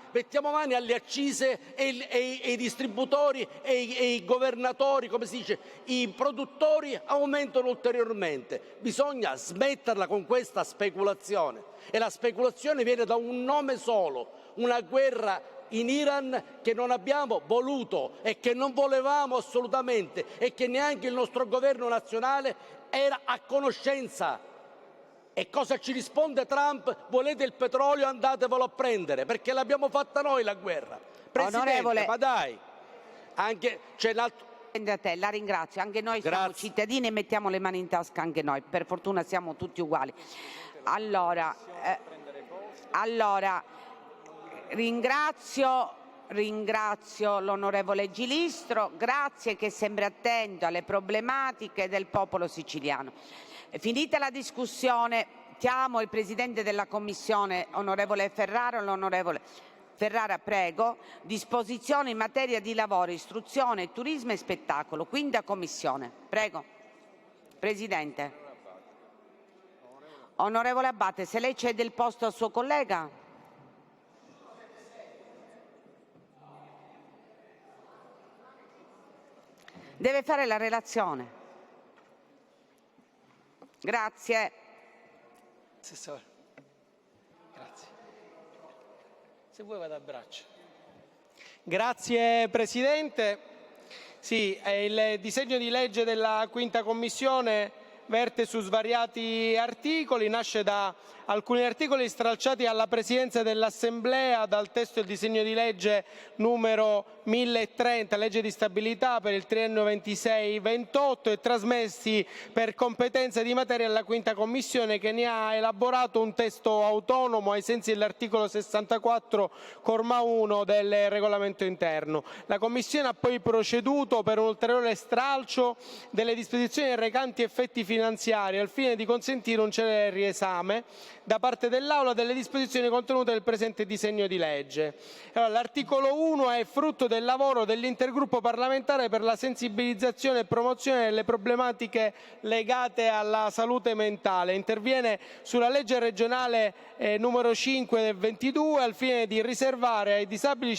alle accise e i distributori e i governatori, come si dice, i produttori aumentano ulteriormente. Bisogna smetterla con questa speculazione e la speculazione viene da un nome solo, una guerra in Iran che non abbiamo voluto e che non volevamo assolutamente e che neanche il nostro governo nazionale era a conoscenza. E cosa ci risponde Trump? Volete il petrolio? Andatevelo a prendere, perché l'abbiamo fatta noi la guerra. Presidente, ma dai, anche c'è l'altro. La ringrazio, anche noi siamo cittadini e mettiamo le mani in tasca anche noi, per fortuna siamo tutti uguali. Allora ringrazio l'onorevole Gilistro, grazie che è sempre attento alle problematiche del popolo siciliano. Finita la discussione, chiamo il Presidente della Commissione, onorevole Ferrara, Ferrara, prego. Disposizioni in materia di lavoro, istruzione, turismo e spettacolo. Quinta Commissione. Prego. Presidente. Onorevole Abbate, se lei cede il posto al suo collega. Deve fare la relazione. Grazie. Assessore. Grazie. Se vuoi vado a braccio. Grazie Presidente. Sì, il disegno di legge della Quinta Commissione verte su svariati articoli, nasce da alcuni articoli stralciati alla Presidenza dell'Assemblea dal testo del disegno di legge numero 1030, legge di stabilità per il triennio 26-28 e trasmessi per competenza di materia alla Quinta Commissione, che ne ha elaborato un testo autonomo ai sensi dell'articolo 64, comma 1 del regolamento interno. La Commissione ha poi proceduto per un ulteriore stralcio delle disposizioni recanti effetti finanziari finanziaria al fine di consentire un celere riesame da parte dell'Aula delle disposizioni contenute nel presente disegno di legge. Allora, l'articolo 1 è frutto del lavoro dell'intergruppo parlamentare per la sensibilizzazione e promozione delle problematiche legate alla salute mentale. Interviene sulla legge regionale numero 5 del 22 al fine di riservare ai disabili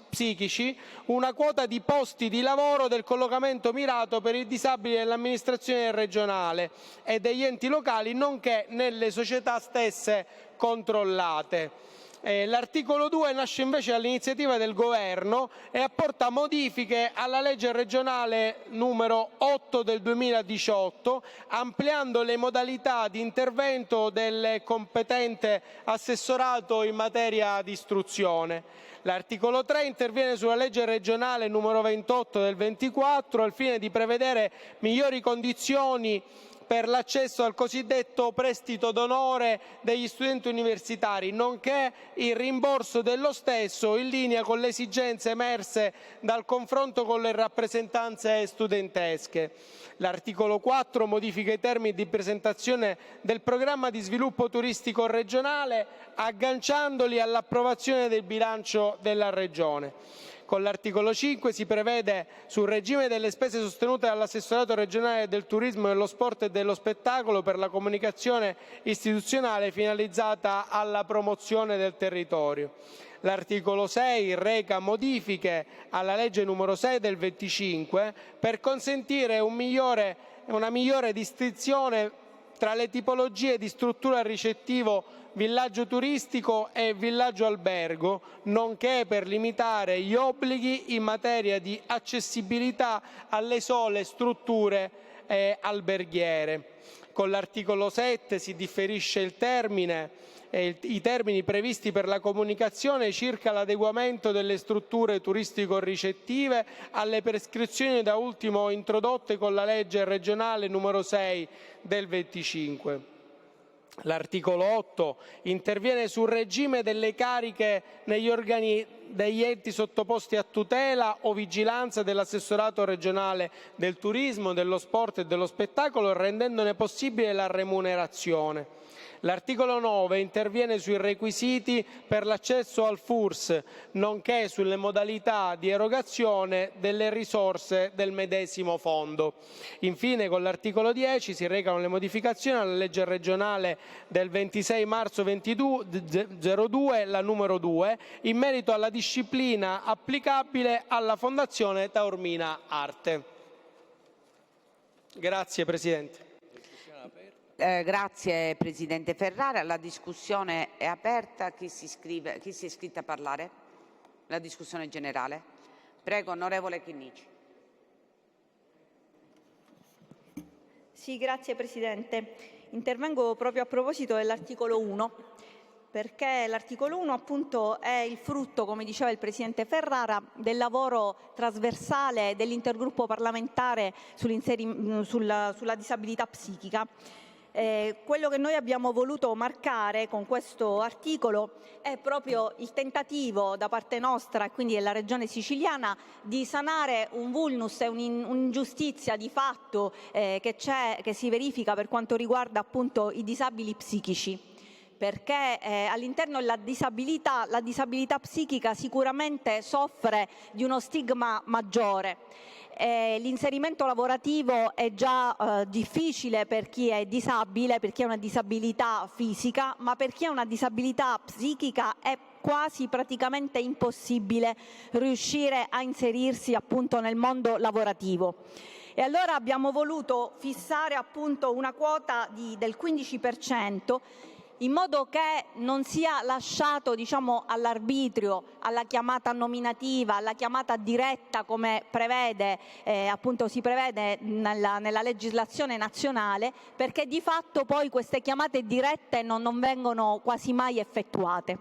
psichici una quota di posti di lavoro del collocamento mirato per i disabili dell'amministrazione regionale e degli enti locali, nonché nelle società stesse controllate. L'articolo 2 nasce invece dall'iniziativa del Governo e apporta modifiche alla legge regionale numero 8 del 2018, ampliando le modalità di intervento del competente assessorato in materia di istruzione. L'articolo 3 interviene sulla legge regionale numero 28 del 24 al fine di prevedere migliori condizioni per l'accesso al cosiddetto prestito d'onore degli studenti universitari, nonché il rimborso dello stesso in linea con le esigenze emerse dal confronto con le rappresentanze studentesche. L'articolo 4 modifica i termini di presentazione del programma di sviluppo turistico regionale, agganciandoli all'approvazione del bilancio della Regione. Con l'articolo 5 si prevede sul regime delle spese sostenute dall'assessorato regionale del turismo, dello sport e dello spettacolo per la comunicazione istituzionale finalizzata alla promozione del territorio. L'articolo 6 reca modifiche alla legge numero 6 del 25 per consentire una migliore distinzione tra le tipologie di struttura ricettivo villaggio turistico e villaggio albergo, nonché per limitare gli obblighi in materia di accessibilità alle sole strutture alberghiere. Con l'articolo 7 si differisce i termini previsti per la comunicazione circa l'adeguamento delle strutture turistico-ricettive alle prescrizioni da ultimo introdotte con la legge regionale numero 6 del 25. L'articolo 8 interviene sul regime delle cariche negli organi degli enti sottoposti a tutela o vigilanza dell'assessorato regionale del turismo, dello sport e dello spettacolo, rendendone possibile la remunerazione. L'articolo 9 interviene sui requisiti per l'accesso al FURS, nonché sulle modalità di erogazione delle risorse del medesimo fondo. Infine, con l'articolo 10 si recano le modificazioni alla legge regionale del 26 marzo 2002, la numero 2, in merito alla disciplina applicabile alla Fondazione Taormina Arte. Grazie Presidente. Grazie Presidente Ferrara. La discussione è aperta. Chi si è iscritto a parlare? La discussione generale. Prego, onorevole Chinnici. Sì, grazie Presidente. Intervengo proprio a proposito dell'articolo 1, perché l'articolo 1 appunto è il frutto, come diceva il Presidente Ferrara, del lavoro trasversale dell'intergruppo parlamentare sulla disabilità psichica. Quello che noi abbiamo voluto marcare con questo articolo è proprio il tentativo da parte nostra e quindi della Regione Siciliana di sanare un vulnus e un'ingiustizia di fatto che si verifica per quanto riguarda appunto i disabili psichici, perché all'interno della disabilità la disabilità psichica sicuramente soffre di uno stigma maggiore. L'inserimento lavorativo è già difficile per chi è disabile, per chi ha una disabilità fisica, ma per chi ha una disabilità psichica è quasi praticamente impossibile riuscire a inserirsi appunto nel mondo lavorativo. E allora abbiamo voluto fissare appunto una quota del 15%, in modo che non sia lasciato, diciamo, all'arbitrio, alla chiamata nominativa, alla chiamata diretta come si prevede nella legislazione nazionale, perché di fatto poi queste chiamate dirette non vengono quasi mai effettuate.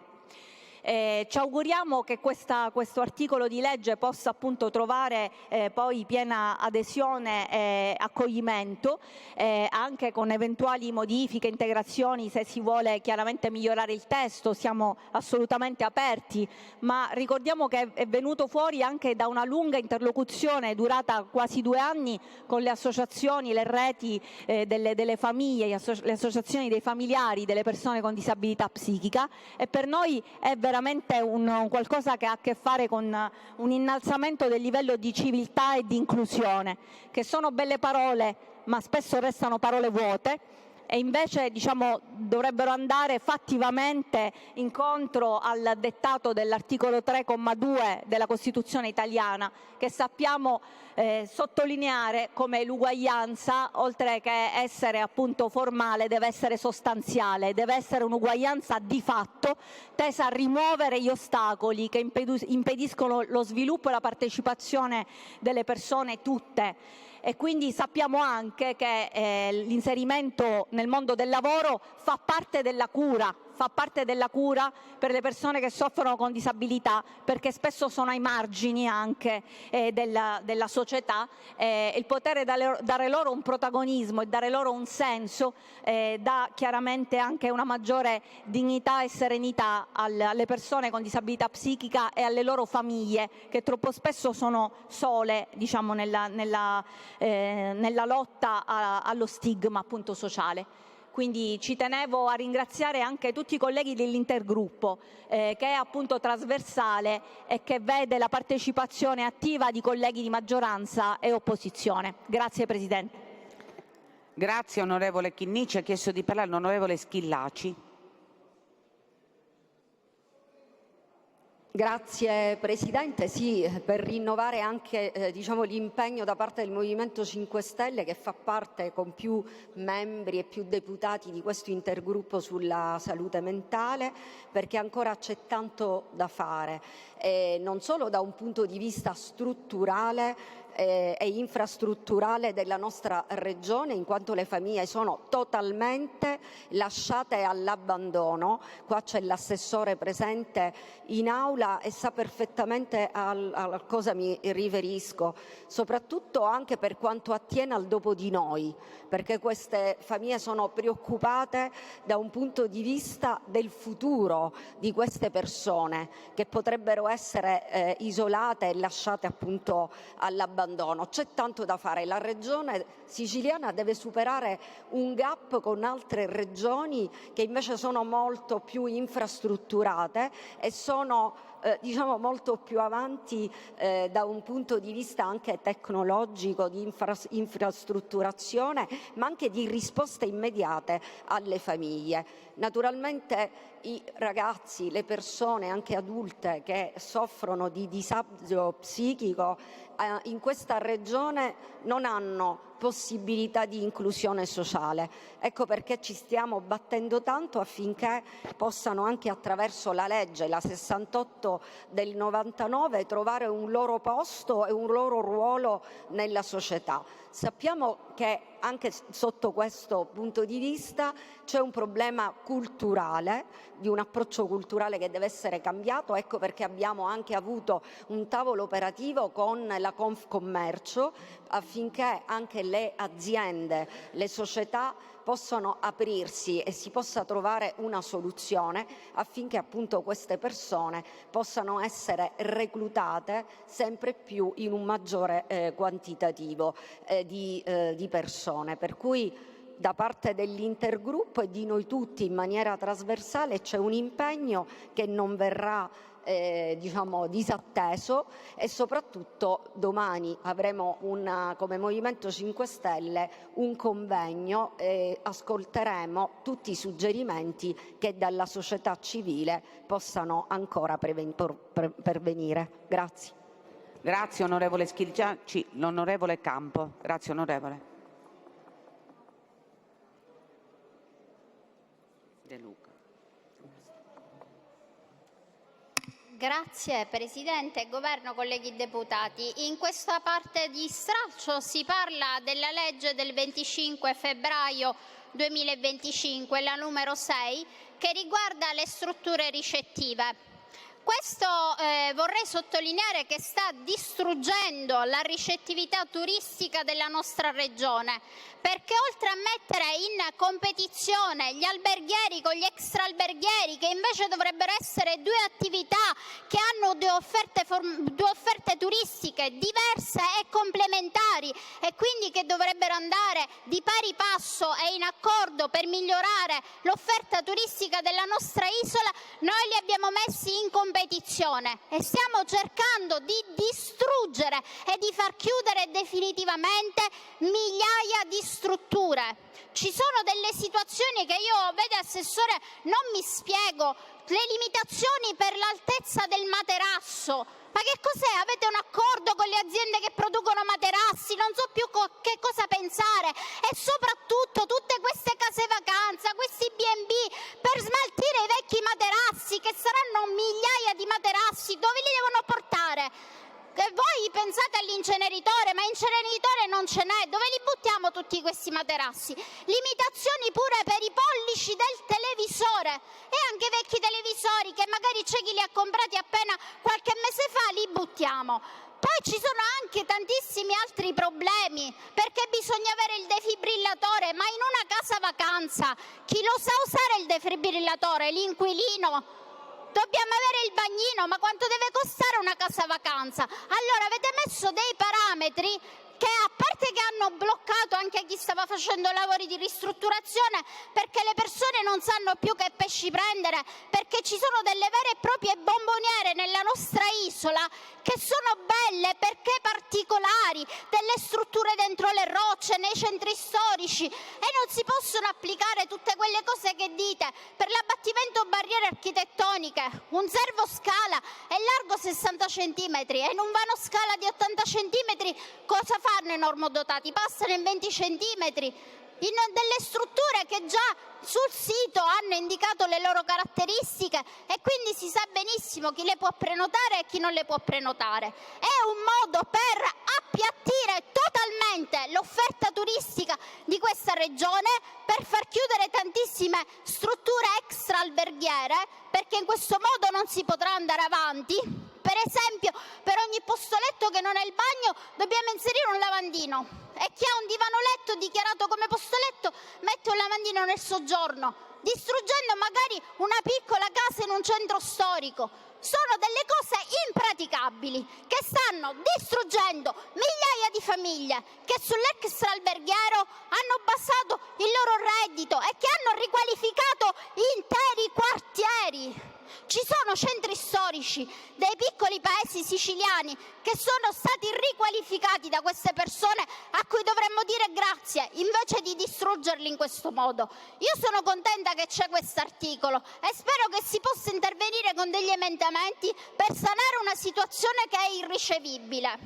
Ci auguriamo che questo articolo di legge possa appunto trovare poi piena adesione e accoglimento, anche con eventuali modifiche, integrazioni, se si vuole chiaramente migliorare il testo. Siamo assolutamente aperti, ma ricordiamo che è venuto fuori anche da una lunga interlocuzione durata quasi 2 anni con le associazioni, le reti delle famiglie, le associazioni dei familiari delle persone con disabilità psichica, e per noi è veramente un qualcosa che ha a che fare con un innalzamento del livello di civiltà e di inclusione, che sono belle parole ma spesso restano parole vuote, e invece dovrebbero andare fattivamente incontro al dettato dell'articolo 3,2 della Costituzione italiana, che sappiamo sottolineare come l'uguaglianza, oltre che essere appunto formale, deve essere sostanziale, deve essere un'uguaglianza di fatto, tesa a rimuovere gli ostacoli che impediscono lo sviluppo e la partecipazione delle persone tutte. E quindi sappiamo anche che l'inserimento nel mondo del lavoro fa parte della cura per le persone che soffrono con disabilità, perché spesso sono ai margini anche della società. Il poter dare loro un protagonismo e dare loro un senso dà chiaramente anche una maggiore dignità e serenità alle persone con disabilità psichica e alle loro famiglie, che troppo spesso sono sole nella lotta allo stigma appunto sociale. Quindi ci tenevo a ringraziare anche tutti i colleghi dell'intergruppo, che è appunto trasversale e che vede la partecipazione attiva di colleghi di maggioranza e opposizione. Grazie Presidente. Grazie onorevole Chinnici. Ha chiesto di parlare l'onorevole Schillaci. Grazie Presidente, sì, per rinnovare anche l'impegno da parte del Movimento 5 Stelle, che fa parte con più membri e più deputati di questo intergruppo sulla salute mentale, perché ancora c'è tanto da fare, non solo da un punto di vista strutturale e infrastrutturale della nostra regione, in quanto le famiglie sono totalmente lasciate all'abbandono. Qua c'è l'assessore presente in aula e sa perfettamente a cosa mi riferisco, soprattutto anche per quanto attiene al dopo di noi, perché queste famiglie sono preoccupate da un punto di vista del futuro di queste persone, che potrebbero essere isolate e lasciate appunto all'abbandono. C'è tanto da fare. La regione siciliana deve superare un gap con altre regioni che invece sono molto più infrastrutturate e sono molto più avanti da un punto di vista anche tecnologico, di infrastrutturazione, ma anche di risposte immediate alle famiglie. Naturalmente i ragazzi, le persone anche adulte che soffrono di disagio psichico in questa regione non hanno possibilità di inclusione sociale. Ecco perché ci stiamo battendo tanto affinché possano, anche attraverso la legge, la 68 del 99, trovare un loro posto e un loro ruolo nella società. Sappiamo che anche sotto questo punto di vista c'è un problema culturale, di un approccio culturale che deve essere cambiato. Ecco perché abbiamo anche avuto un tavolo operativo con la Confcommercio affinché anche le aziende, le società possano aprirsi e si possa trovare una soluzione affinché appunto queste persone possano essere reclutate sempre più in un maggiore quantitativo di persone. Per cui da parte dell'intergruppo e di noi tutti in maniera trasversale c'è un impegno che non verrà disatteso, e soprattutto domani avremo come Movimento 5 Stelle un convegno e ascolteremo tutti i suggerimenti che dalla società civile possano ancora pervenire. Grazie. Grazie onorevole Schillaci. L'onorevole Campo. Grazie onorevole. De Luca. Grazie Presidente, Governo, colleghi deputati. In questa parte di stralcio si parla della legge del 25 febbraio 2025, la numero 6, che riguarda le strutture ricettive. Questo vorrei sottolineare che sta distruggendo la ricettività turistica della nostra regione, perché oltre a mettere in competizione gli alberghieri con gli extraalberghieri, che invece dovrebbero essere due attività che hanno due offerte turistiche diverse e complementari e quindi che dovrebbero andare di pari passo e in accordo per migliorare l'offerta turistica della nostra isola, noi li abbiamo messi in competizione e stiamo cercando di distruggere e di far chiudere definitivamente migliaia di strutture. Ci sono delle situazioni che io, vede Assessore, non mi spiego. Le limitazioni per l'altezza del materasso. Ma che cos'è? Avete un accordo con le aziende che producono materassi? Non so più che cosa pensare. E soprattutto tutte queste case vacanza, questi B&B per smaltire i vecchi materassi, che saranno migliaia di materassi, dove li devono portare? E voi pensate all'inceneritore, ma inceneritore non ce n'è. Dove li buttiamo tutti questi materassi? Limitazioni pure per i pollici del televisore e anche i vecchi televisori che magari c'è chi li ha comprati appena qualche mese fa, li buttiamo. Poi ci sono anche tantissimi altri problemi, perché bisogna avere il defibrillatore, ma in una casa vacanza chi lo sa usare il defibrillatore? L'inquilino? Dobbiamo avere il bagnino, ma quanto deve costare una casa vacanza? Allora avete messo dei parametri che, a parte che hanno bloccato anche chi stava facendo lavori di ristrutturazione, perché le persone non sanno più che pesci prendere, perché ci sono delle vere e proprie bomboniere nella nostra isola che sono belle perché particolari, delle strutture dentro le rocce, nei centri storici, e non si possono applicare tutte quelle cose che dite per l'abbattimento barriere architettoniche. Un servoscala è largo 60 centimetri e in un vano scala di 80 centimetri cosa fanno i normodotati? Passano in 20 centimetri in delle strutture che già sul sito hanno indicato le loro caratteristiche e quindi si sa benissimo chi le può prenotare e chi non le può prenotare. È un modo per appiattire totalmente l'offerta turistica di questa regione, per far chiudere tantissime strutture extraalberghiere, perché in questo modo non si potrà andare avanti. Per esempio, per ogni posto letto che non è il bagno dobbiamo inserire un lavandino, e chi ha un divano letto dichiarato come posto letto mette un lavandino nel soggiorno, distruggendo magari una piccola casa in un centro storico. Sono delle cose impraticabili che stanno distruggendo migliaia di famiglie che sull'extraalberghiero hanno basato il loro reddito e che hanno riqualificato interi quartieri. Ci sono centri storici dei piccoli paesi siciliani che sono stati riqualificati da queste persone, a cui dovremmo dire grazie invece di distruggerli in questo modo. Io sono contenta che c'è questo articolo e spero che si possa intervenire con degli emendamenti per sanare una situazione che è irricevibile.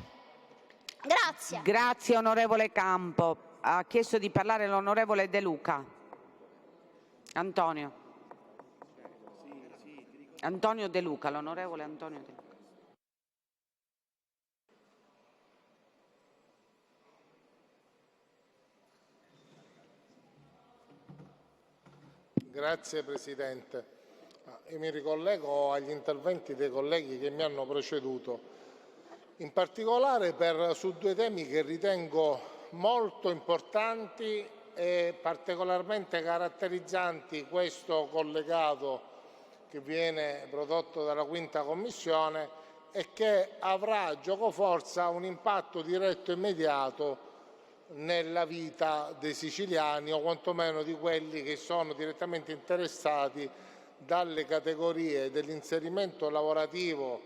Grazie. Grazie onorevole Campo. Ha chiesto di parlare l'onorevole De Luca. Antonio De Luca, l'onorevole Antonio De Luca. Grazie Presidente. Io mi ricollego agli interventi dei colleghi che mi hanno preceduto, in particolare su due temi che ritengo molto importanti e particolarmente caratterizzanti questo collegato che viene prodotto dalla Quinta Commissione e che avrà giocoforza un impatto diretto e immediato nella vita dei siciliani, o quantomeno di quelli che sono direttamente interessati dalle categorie dell'inserimento lavorativo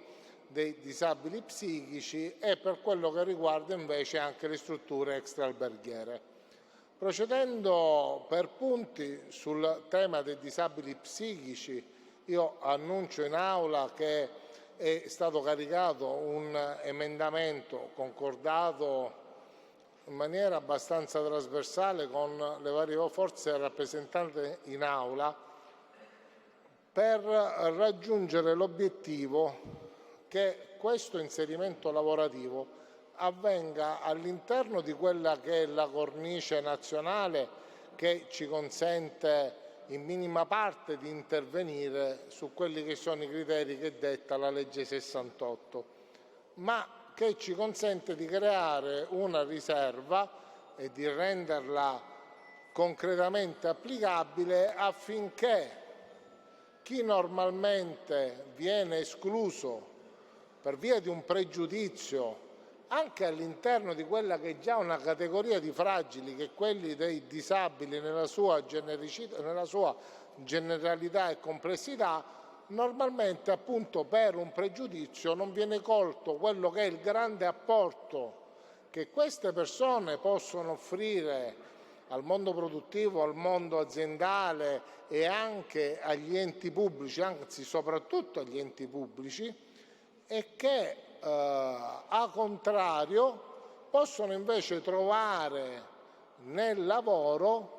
dei disabili psichici e, per quello che riguarda invece, anche le strutture extraalberghiere. Procedendo per punti sul tema dei disabili psichici, io annuncio in aula che è stato caricato un emendamento concordato in maniera abbastanza trasversale con le varie forze rappresentate in aula per raggiungere l'obiettivo che questo inserimento lavorativo avvenga all'interno di quella che è la cornice nazionale che ci consente in minima parte di intervenire su quelli che sono i criteri che detta la legge 68, ma che ci consente di creare una riserva e di renderla concretamente applicabile affinché chi normalmente viene escluso per via di un pregiudizio anche all'interno di quella che è già una categoria di fragili, che è quelli dei disabili nella sua generalità e complessità, normalmente appunto per un pregiudizio non viene colto quello che è il grande apporto che queste persone possono offrire al mondo produttivo, al mondo aziendale e anche agli enti pubblici, anzi soprattutto agli enti pubblici, e che a contrario possono invece trovare nel lavoro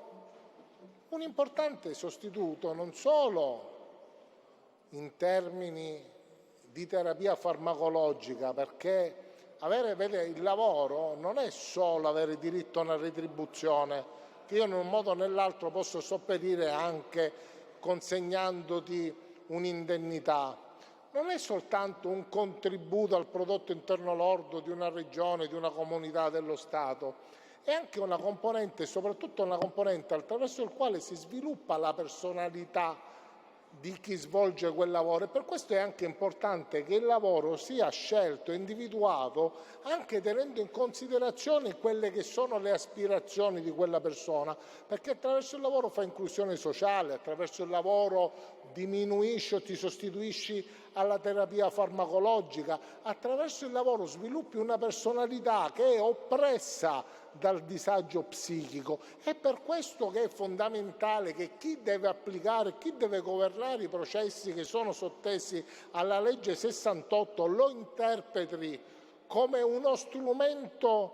un importante sostituto non solo in termini di terapia farmacologica, perché il lavoro non è solo avere diritto a una retribuzione, che io in un modo o nell'altro posso sopperire anche consegnandoti un'indennità. Non è soltanto un contributo al prodotto interno lordo di una regione, di una comunità dello Stato, è anche una componente, soprattutto una componente attraverso il quale si sviluppa la personalità di chi svolge quel lavoro, e per questo è anche importante che il lavoro sia scelto e individuato anche tenendo in considerazione quelle che sono le aspirazioni di quella persona, perché attraverso il lavoro fa inclusione sociale, attraverso il lavoro diminuisci o ti sostituisci alla terapia farmacologica, attraverso il lavoro sviluppi una personalità che è oppressa dal disagio psichico. È per questo che è fondamentale che chi deve applicare, chi deve governare i processi che sono sottesi alla legge 68 lo interpreti come uno strumento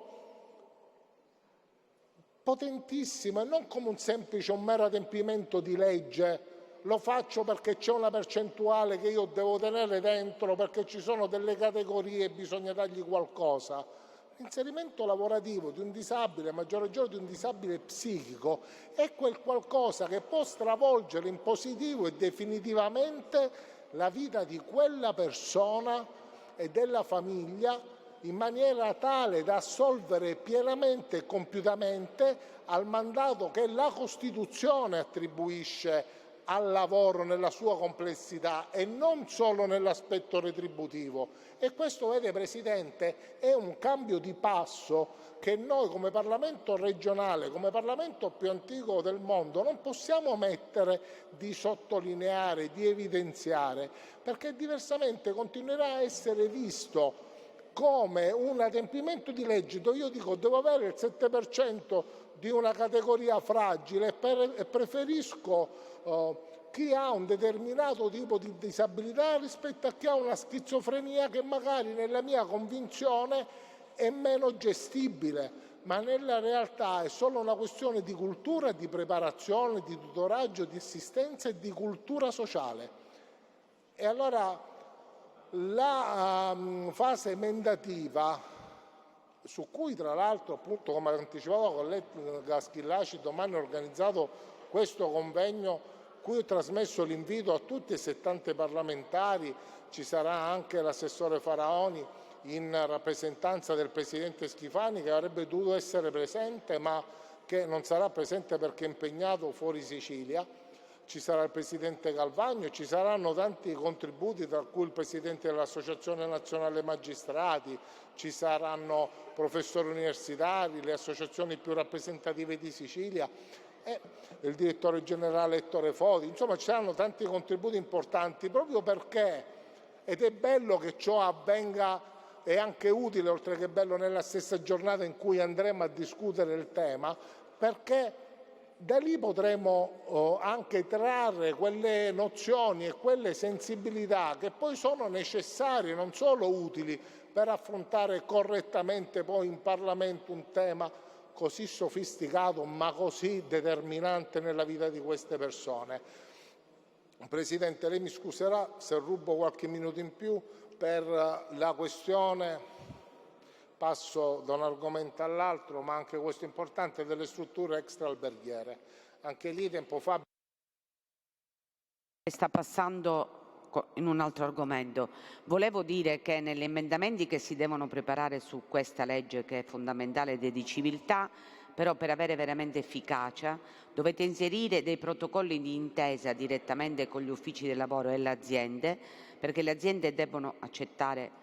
potentissimo e non come un mero adempimento di legge. Lo faccio perché c'è una percentuale che io devo tenere dentro, perché ci sono delle categorie e bisogna dargli qualcosa. L'inserimento lavorativo di un disabile, a maggior ragione di un disabile psichico, è quel qualcosa che può stravolgere in positivo e definitivamente la vita di quella persona e della famiglia, in maniera tale da assolvere pienamente e compiutamente al mandato che la Costituzione attribuisce al lavoro nella sua complessità e non solo nell'aspetto retributivo. E questo, vede Presidente, è un cambio di passo che noi come Parlamento regionale, come Parlamento più antico del mondo, non possiamo mettere di sottolineare, di evidenziare, perché diversamente continuerà a essere visto come un adempimento di legge dove io dico devo avere il 7% di una categoria fragile e preferisco chi ha un determinato tipo di disabilità rispetto a chi ha una schizofrenia che magari nella mia convinzione è meno gestibile, ma nella realtà è solo una questione di cultura, di preparazione, di tutoraggio, di assistenza e di cultura sociale. E allora la fase emendativa, su cui tra l'altro, appunto, come ha anticipato la collega Schillaci, domani ho organizzato questo convegno cui ho trasmesso l'invito a tutti e 70 parlamentari, ci sarà anche l'assessore Faraoni in rappresentanza del Presidente Schifani, che avrebbe dovuto essere presente ma che non sarà presente perché è impegnato fuori Sicilia, ci sarà il Presidente Calvagno, ci saranno tanti contributi, tra cui il Presidente dell'Associazione Nazionale Magistrati, ci saranno professori universitari, le associazioni più rappresentative di Sicilia, il direttore generale Ettore Foti, insomma ci saranno tanti contributi importanti proprio perché, ed è bello che ciò avvenga, è anche utile oltre che bello nella stessa giornata in cui andremo a discutere il tema, perché da lì potremo anche trarre quelle nozioni e quelle sensibilità che poi sono necessarie, non solo utili, per affrontare correttamente poi in Parlamento un tema così sofisticato ma così determinante nella vita di queste persone. Presidente, lei mi scuserà se rubo qualche minuto in più per la questione, passo da un argomento all'altro, ma anche questo importante, delle strutture extraalberghiere. Anche lì tempo fa sta passando in un altro argomento. Volevo dire che negli emendamenti che si devono preparare su questa legge, che è fondamentale ed è di civiltà, però per avere veramente efficacia dovete inserire dei protocolli di intesa direttamente con gli uffici del lavoro e le aziende, perché le aziende debbono accettare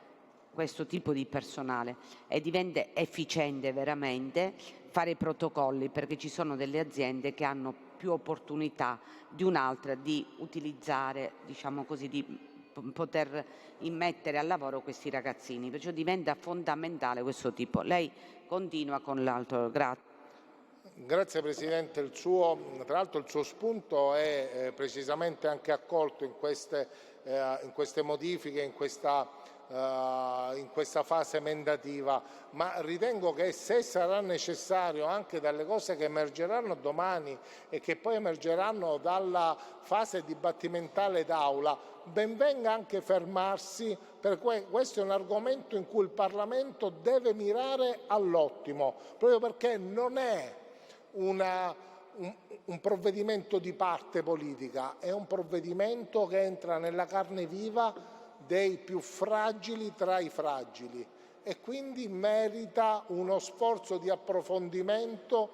questo tipo di personale e diventa efficiente veramente fare i protocolli, perché ci sono delle aziende che hanno più opportunità di un'altra di utilizzare, diciamo così, di poter immettere al lavoro questi ragazzini, perciò diventa fondamentale questo tipo. Lei continua con l'altro. Grazie. Grazie Presidente, tra l'altro il suo spunto è precisamente anche accolto in queste modifiche, in questa fase emendativa, ma ritengo che se sarà necessario, anche dalle cose che emergeranno domani e che poi emergeranno dalla fase dibattimentale d'Aula, ben venga anche fermarsi, perché questo è un argomento in cui il Parlamento deve mirare all'ottimo, proprio perché non è un provvedimento di parte politica, è un provvedimento che entra nella carne viva dei più fragili tra i fragili e quindi merita uno sforzo di approfondimento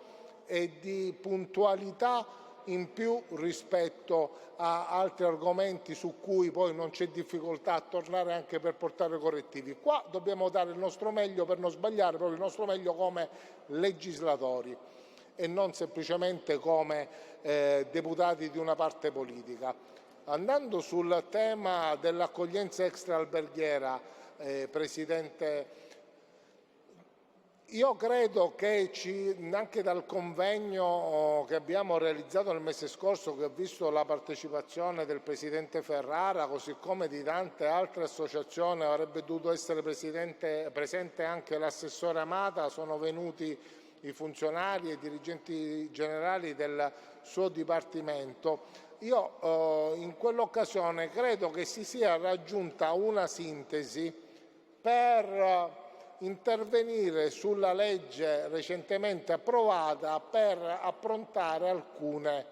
e di puntualità in più rispetto a altri argomenti su cui poi non c'è difficoltà a tornare anche per portare correttivi. Qua dobbiamo dare il nostro meglio per non sbagliare, proprio il nostro meglio come legislatori e non semplicemente come deputati di una parte politica. Andando sul tema dell'accoglienza extraalberghiera, Presidente, io credo che anche dal convegno che abbiamo realizzato nel mese scorso, che ha visto la partecipazione del Presidente Ferrara, così come di tante altre associazioni, avrebbe dovuto essere presente anche l'assessore Amata, sono venuti i funzionari e i dirigenti generali del suo Dipartimento. Io in quell'occasione credo che si sia raggiunta una sintesi per intervenire sulla legge recentemente approvata per approntare alcune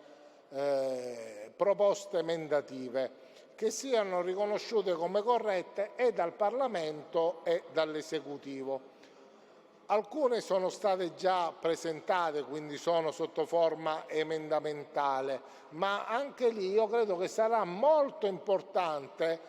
proposte emendative che siano riconosciute come corrette e dal Parlamento e dall'Esecutivo. Alcune sono state già presentate, quindi sono sotto forma emendamentale, ma anche lì io credo che sarà molto importante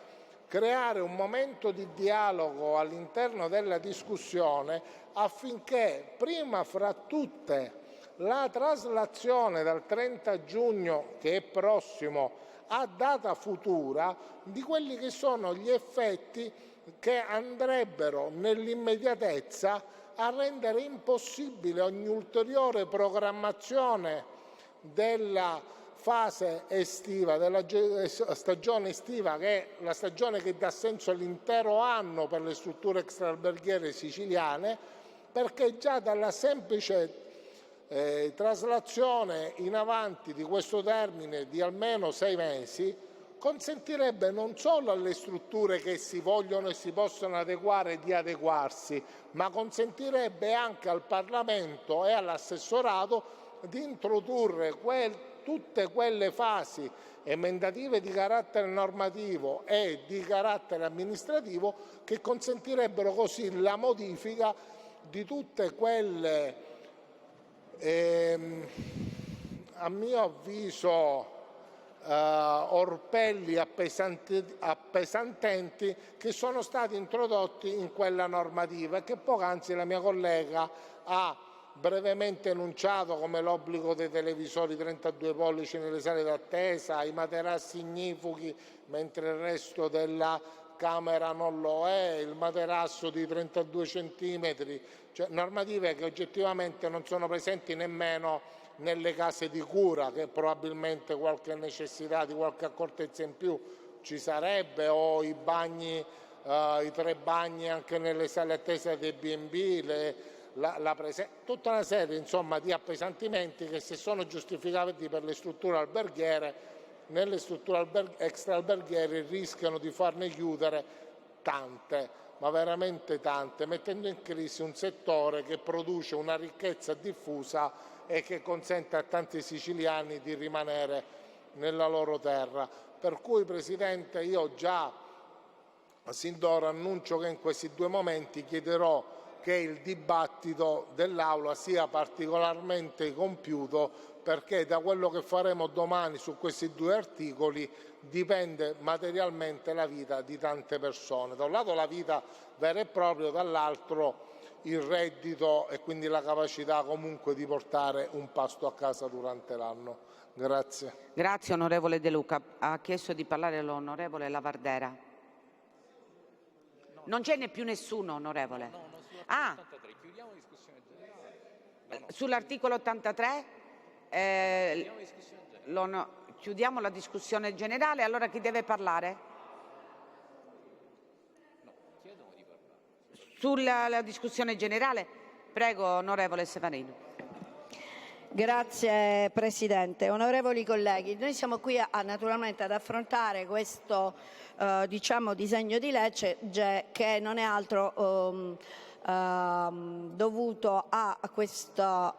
creare un momento di dialogo all'interno della discussione affinché prima fra tutte la traslazione dal 30 giugno, che è prossimo, a data futura, di quelli che sono gli effetti che andrebbero nell'immediatezza a rendere impossibile ogni ulteriore programmazione della fase estiva, della stagione estiva, che è la stagione che dà senso all'intero anno per le strutture extraalberghiere siciliane, perché già dalla semplice traslazione in avanti di questo termine di almeno 6 mesi consentirebbe non solo alle strutture che si vogliono e si possono adeguare di adeguarsi, ma consentirebbe anche al Parlamento e all'assessorato di introdurre tutte quelle fasi emendative di carattere normativo e di carattere amministrativo che consentirebbero così la modifica di tutte quelle, a mio avviso, orpelli appesantenti che sono stati introdotti in quella normativa e che poc'anzi la mia collega ha brevemente enunciato, come l'obbligo dei televisori 32 pollici nelle sale d'attesa, i materassi ignifughi mentre il resto della Camera non lo è, il materasso di 32 centimetri, cioè normative che oggettivamente non sono presenti nemmeno nelle case di cura, che probabilmente qualche necessità di qualche accortezza in più ci sarebbe, o i bagni, i 3 bagni anche nelle sale attesa dei B&B, tutta una serie insomma di appesantimenti che, se sono giustificati per le strutture alberghiere, nelle strutture extraalberghiere rischiano di farne chiudere tante, ma veramente tante, mettendo in crisi un settore che produce una ricchezza diffusa e che consente a tanti siciliani di rimanere nella loro terra. Per cui, Presidente, io già sin d'ora annuncio che in questi 2 momenti chiederò che il dibattito dell'Aula sia particolarmente compiuto, perché da quello che faremo domani su questi 2 articoli dipende materialmente la vita di tante persone. Da un lato la vita vera e propria, dall'altro il reddito e quindi la capacità comunque di portare un pasto a casa durante l'anno. Grazie. Grazie onorevole De Luca. Ha chiesto di parlare l'onorevole Lavardera. Non ce n'è più nessuno, onorevole. Chiudiamo la discussione generale. Sull'articolo 83 chiudiamo la discussione generale. Allora chi deve parlare? Chiedono di parlare. Sulla discussione generale? Prego, onorevole Severino. Grazie Presidente. Onorevoli colleghi, noi siamo qui naturalmente ad affrontare questo disegno di legge che non è altro dovuto a questo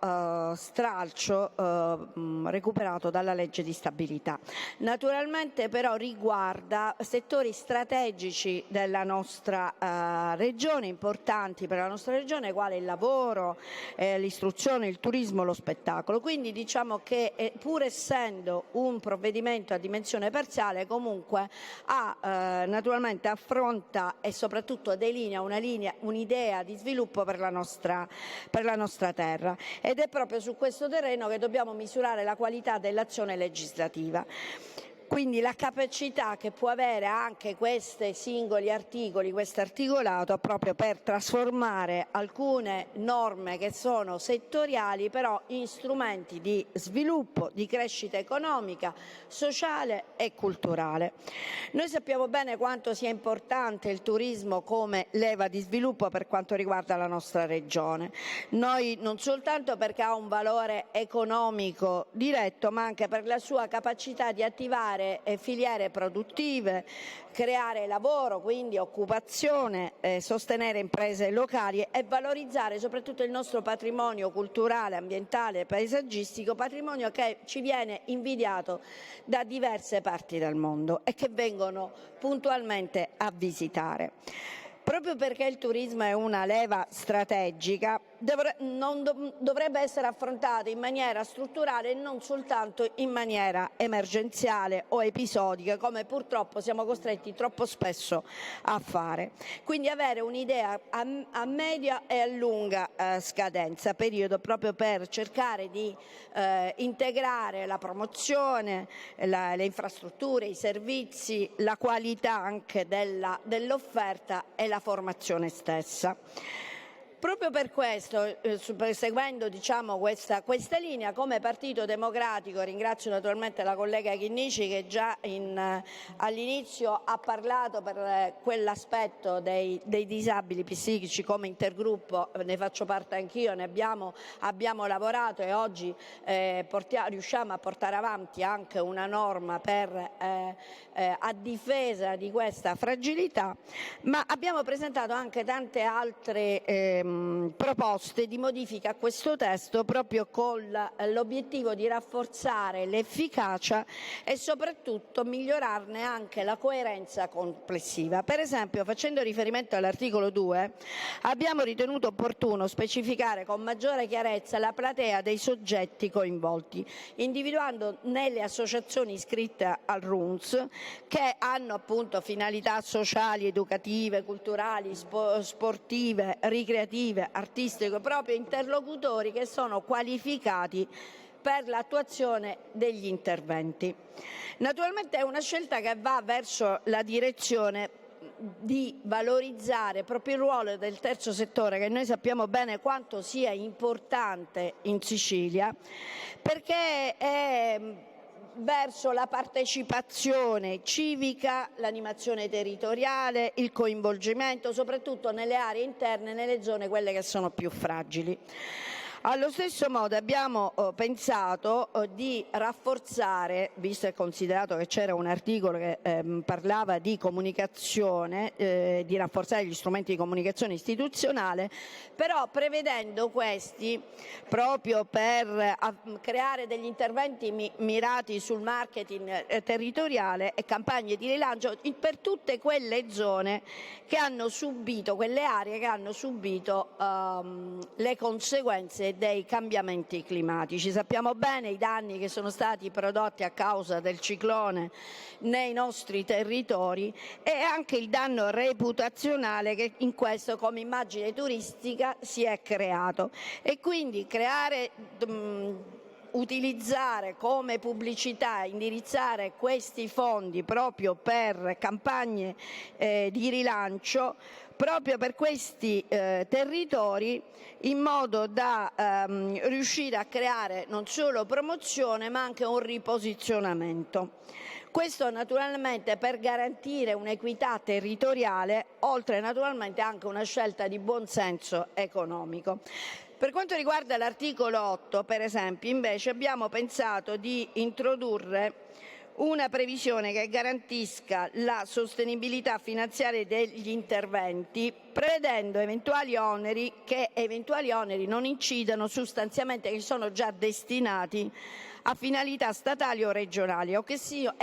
stralcio recuperato dalla legge di stabilità. Naturalmente però riguarda settori strategici della nostra regione, importanti per la nostra regione, quale il lavoro, l'istruzione, il turismo, lo spettacolo. Quindi diciamo che pur essendo un provvedimento a dimensione parziale, comunque naturalmente affronta e soprattutto delinea un'idea di sviluppo per la nostra terra, ed è proprio su questo terreno che dobbiamo misurare la qualità dell'azione legislativa. Quindi la capacità che può avere anche questi singoli articoli, questo articolato, proprio per trasformare alcune norme che sono settoriali però in strumenti di sviluppo, di crescita economica, sociale e culturale. Noi sappiamo bene quanto sia importante il turismo come leva di sviluppo per quanto riguarda la nostra regione. Noi non soltanto perché ha un valore economico diretto, ma anche per la sua capacità di attivare filiere produttive, creare lavoro, quindi occupazione, sostenere imprese locali e valorizzare soprattutto il nostro patrimonio culturale, ambientale e paesaggistico, patrimonio che ci viene invidiato da diverse parti del mondo e che vengono puntualmente a visitare. Proprio perché il turismo è una leva strategica, dovrebbe essere affrontato in maniera strutturale e non soltanto in maniera emergenziale o episodica, come purtroppo siamo costretti troppo spesso a fare. Quindi avere un'idea a media e a lunga scadenza, periodo, proprio per cercare di integrare la promozione, le infrastrutture, i servizi, la qualità anche dell'offerta e la formazione stessa. Proprio per questo, seguendo questa linea, come Partito Democratico, ringrazio naturalmente la collega Chinnici che già all'inizio ha parlato per quell'aspetto dei disabili psichici come intergruppo, ne faccio parte anch'io, ne abbiamo lavorato e oggi riusciamo a portare avanti anche una norma a difesa di questa fragilità, ma abbiamo presentato anche tante altre proposte di modifica a questo testo proprio con l'obiettivo di rafforzare l'efficacia e soprattutto migliorarne anche la coerenza complessiva. Per esempio, facendo riferimento all'articolo 2, abbiamo ritenuto opportuno specificare con maggiore chiarezza la platea dei soggetti coinvolti, individuando nelle associazioni iscritte al RUNS, che hanno appunto finalità sociali, educative, culturali, sportive, ricreative, artistiche, proprio interlocutori che sono qualificati per l'attuazione degli interventi. Naturalmente è una scelta che va verso la direzione di valorizzare proprio il ruolo del terzo settore, che noi sappiamo bene quanto sia importante in Sicilia, perché è verso la partecipazione civica, l'animazione territoriale, il coinvolgimento, soprattutto nelle aree interne, nelle zone quelle che sono più fragili. Allo stesso modo abbiamo pensato di rafforzare, visto e considerato che c'era un articolo che parlava di comunicazione, di rafforzare gli strumenti di comunicazione istituzionale, però prevedendo questi proprio per creare degli interventi mirati sul marketing territoriale e campagne di rilancio per tutte quelle zone che hanno subito, quelle aree che hanno subito le conseguenze dei cambiamenti climatici. Sappiamo bene i danni che sono stati prodotti a causa del ciclone nei nostri territori e anche il danno reputazionale che in questo come immagine turistica si è creato, e quindi utilizzare come pubblicità, indirizzare questi fondi proprio per campagne di rilancio proprio per questi territori, in modo da riuscire a creare non solo promozione ma anche un riposizionamento. Questo naturalmente per garantire un'equità territoriale, oltre naturalmente anche una scelta di buonsenso economico. Per quanto riguarda l'articolo 8, per esempio, invece abbiamo pensato di introdurre una previsione che garantisca la sostenibilità finanziaria degli interventi, prevedendo eventuali oneri non incidano su stanziamenti che sono già destinati a finalità statali o regionali e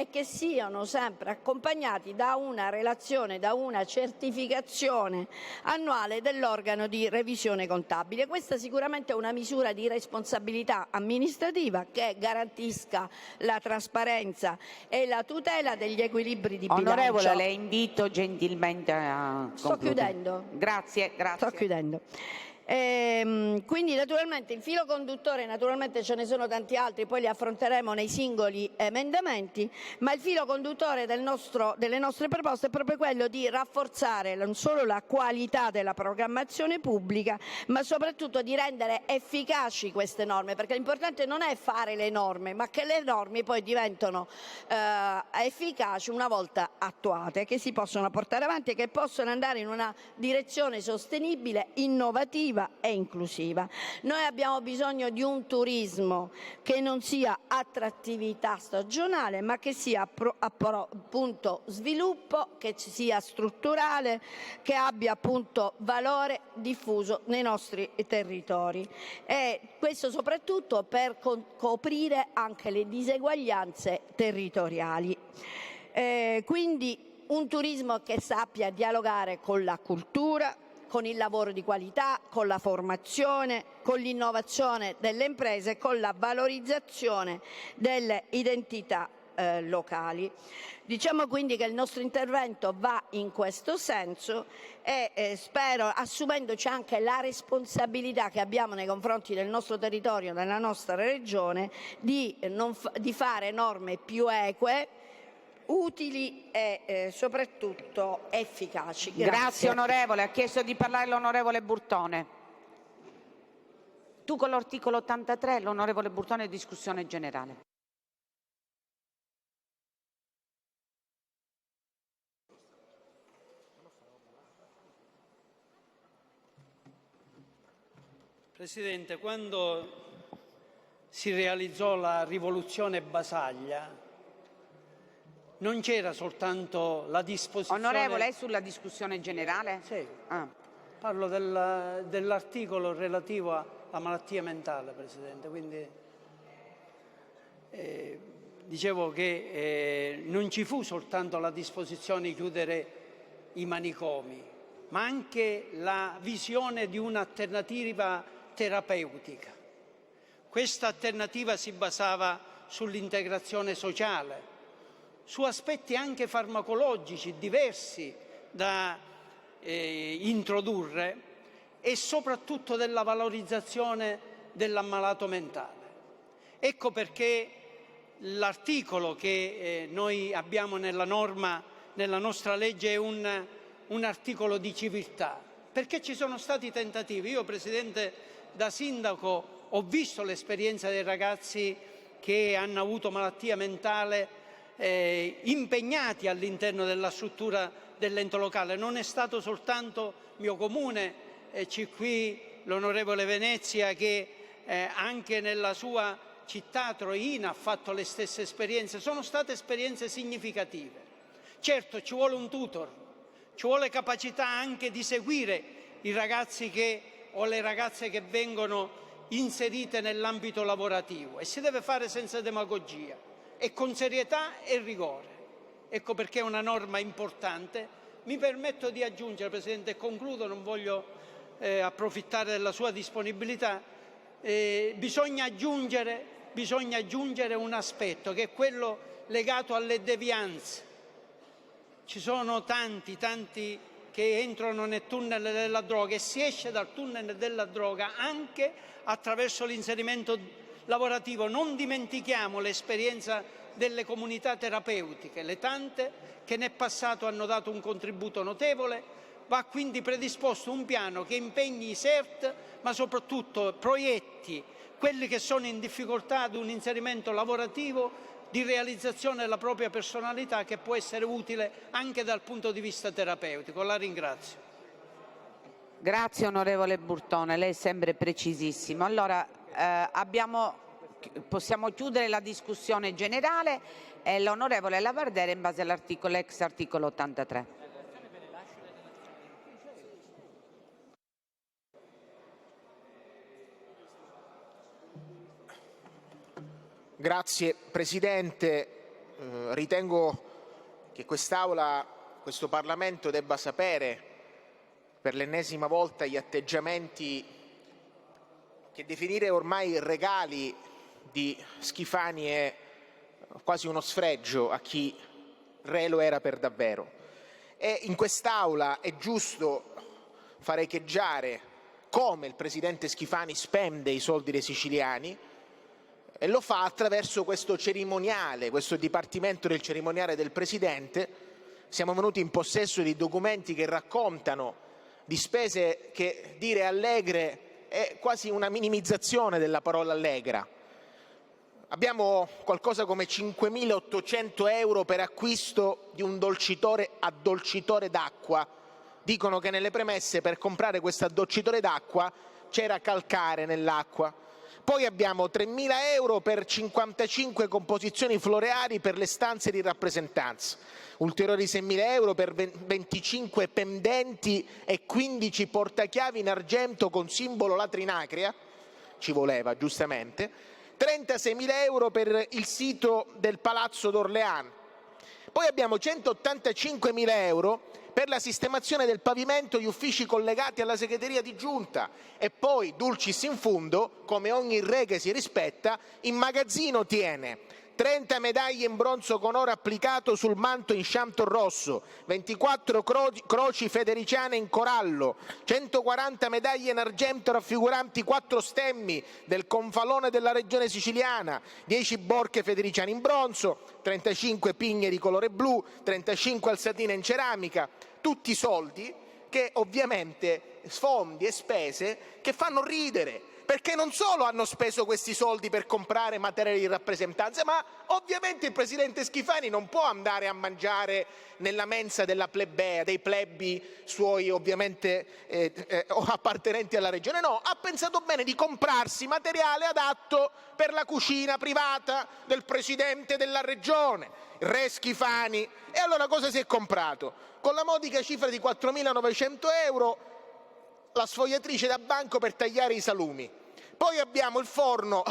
che siano sempre accompagnati da una relazione, da una certificazione annuale dell'organo di revisione contabile. Questa sicuramente è una misura di responsabilità amministrativa che garantisca la trasparenza e la tutela degli equilibri di bilancio. Onorevole, le invito gentilmente a concludere. Sto chiudendo. Grazie. Sto chiudendo. Quindi naturalmente il filo conduttore, naturalmente ce ne sono tanti altri, poi li affronteremo nei singoli emendamenti, ma il filo conduttore delle nostre proposte è proprio quello di rafforzare non solo la qualità della programmazione pubblica, ma soprattutto di rendere efficaci queste norme, perché l'importante non è fare le norme, ma che le norme poi diventano efficaci una volta attuate, che si possono portare avanti e che possono andare in una direzione sostenibile, innovativa e inclusiva. Noi abbiamo bisogno di un turismo che non sia attrattività stagionale, ma che sia appunto sviluppo, che sia strutturale, che abbia appunto valore diffuso nei nostri territori, e questo soprattutto per coprire anche le diseguaglianze territoriali. Quindi un turismo che sappia dialogare con la cultura, con il lavoro di qualità, con la formazione, con l'innovazione delle imprese, con la valorizzazione delle identità locali. Diciamo quindi che il nostro intervento va in questo senso e spero, assumendoci anche la responsabilità che abbiamo nei confronti del nostro territorio, della nostra regione, di fare norme più eque, utili e soprattutto efficaci. Grazie onorevole. Ha chiesto di parlare l'onorevole Burtone. Tu con l'articolo 83, l'onorevole Burtone, discussione generale. Presidente, quando si realizzò la rivoluzione Basaglia, non c'era soltanto la disposizione... Onorevole, è sulla discussione generale? Sì. Parlo dell'articolo relativo alla malattia mentale, Presidente. Quindi dicevo che non ci fu soltanto la disposizione di chiudere i manicomi, ma anche la visione di un'alternativa terapeutica. Questa alternativa si basava sull'integrazione sociale, su aspetti anche farmacologici diversi da introdurre e soprattutto della valorizzazione dell'ammalato mentale. Ecco perché l'articolo che noi abbiamo nella nostra legge è un articolo di civiltà, perché ci sono stati tentativi. Io, Presidente, da sindaco ho visto l'esperienza dei ragazzi che hanno avuto malattia mentale impegnati all'interno della struttura dell'ente locale. Non è stato soltanto mio comune, c'è qui l'onorevole Venezia che anche nella sua città Troina ha fatto le stesse esperienze, sono state esperienze significative. Certo, ci vuole un tutor, ci vuole capacità anche di seguire i ragazzi o le ragazze che vengono inserite nell'ambito lavorativo, e si deve fare senza demagogia e con serietà e rigore. Ecco perché è una norma importante. Mi permetto di aggiungere, Presidente, e concludo, non voglio approfittare della sua disponibilità, bisogna aggiungere un aspetto, che è quello legato alle devianze. Ci sono tanti che entrano nel tunnel della droga, e si esce dal tunnel della droga anche attraverso l'inserimento lavorativo. Non dimentichiamo l'esperienza delle comunità terapeutiche, le tante che nel passato hanno dato un contributo notevole. Va quindi predisposto un piano che impegni i SERT, ma soprattutto proietti quelli che sono in difficoltà ad un inserimento lavorativo di realizzazione della propria personalità, che può essere utile anche dal punto di vista terapeutico. La ringrazio. Grazie onorevole Burtone, lei è sempre precisissimo. Allora possiamo chiudere la discussione generale e l'onorevole Lavardera in base ex articolo 83. Grazie Presidente. Ritengo che quest'Aula, questo Parlamento debba sapere per l'ennesima volta gli atteggiamenti che definire ormai regali di Schifani è quasi uno sfregio a chi re lo era per davvero. E in quest'Aula è giusto far echeggiare come il Presidente Schifani spende i soldi dei siciliani, e lo fa attraverso questo cerimoniale, questo Dipartimento del cerimoniale del Presidente. Siamo venuti in possesso di documenti che raccontano di spese che dire allegre è quasi una minimizzazione della parola allegra. Abbiamo qualcosa come 5.800 euro per acquisto di un addolcitore d'acqua. Dicono che nelle premesse per comprare questo addolcitore d'acqua c'era calcare nell'acqua. Poi abbiamo 3.000 euro per 55 composizioni floreali per le stanze di rappresentanza, ulteriori 6.000 euro per 25 pendenti e 15 portachiavi in argento con simbolo latrinacrea, ci voleva giustamente, 36.000 euro per il sito del Palazzo d'Orléans. Poi abbiamo 185.000 euro per la sistemazione del pavimento gli uffici collegati alla segreteria di giunta, e poi, dulcis in fundo, come ogni re che si rispetta, in magazzino tiene 30 medaglie in bronzo con oro applicato sul manto in scianto rosso, 24 croci federiciane in corallo, 140 medaglie in argento raffiguranti 4 stemmi del confalone della regione siciliana, 10 borche federiciane in bronzo, 35 pigne di colore blu, 35 alzatine in ceramica, tutti soldi che ovviamente fondi e spese che fanno ridere, perché non solo hanno speso questi soldi per comprare materiali di rappresentanza, ma ovviamente il Presidente Schifani non può andare a mangiare nella mensa della plebea, dei plebi suoi ovviamente appartenenti alla regione. No, ha pensato bene di comprarsi materiale adatto per la cucina privata del Presidente della regione, Re Schifani. E allora cosa si è comprato? Con la modica cifra di 4.900 euro la sfogliatrice da banco per tagliare i salumi. Poi abbiamo il forno,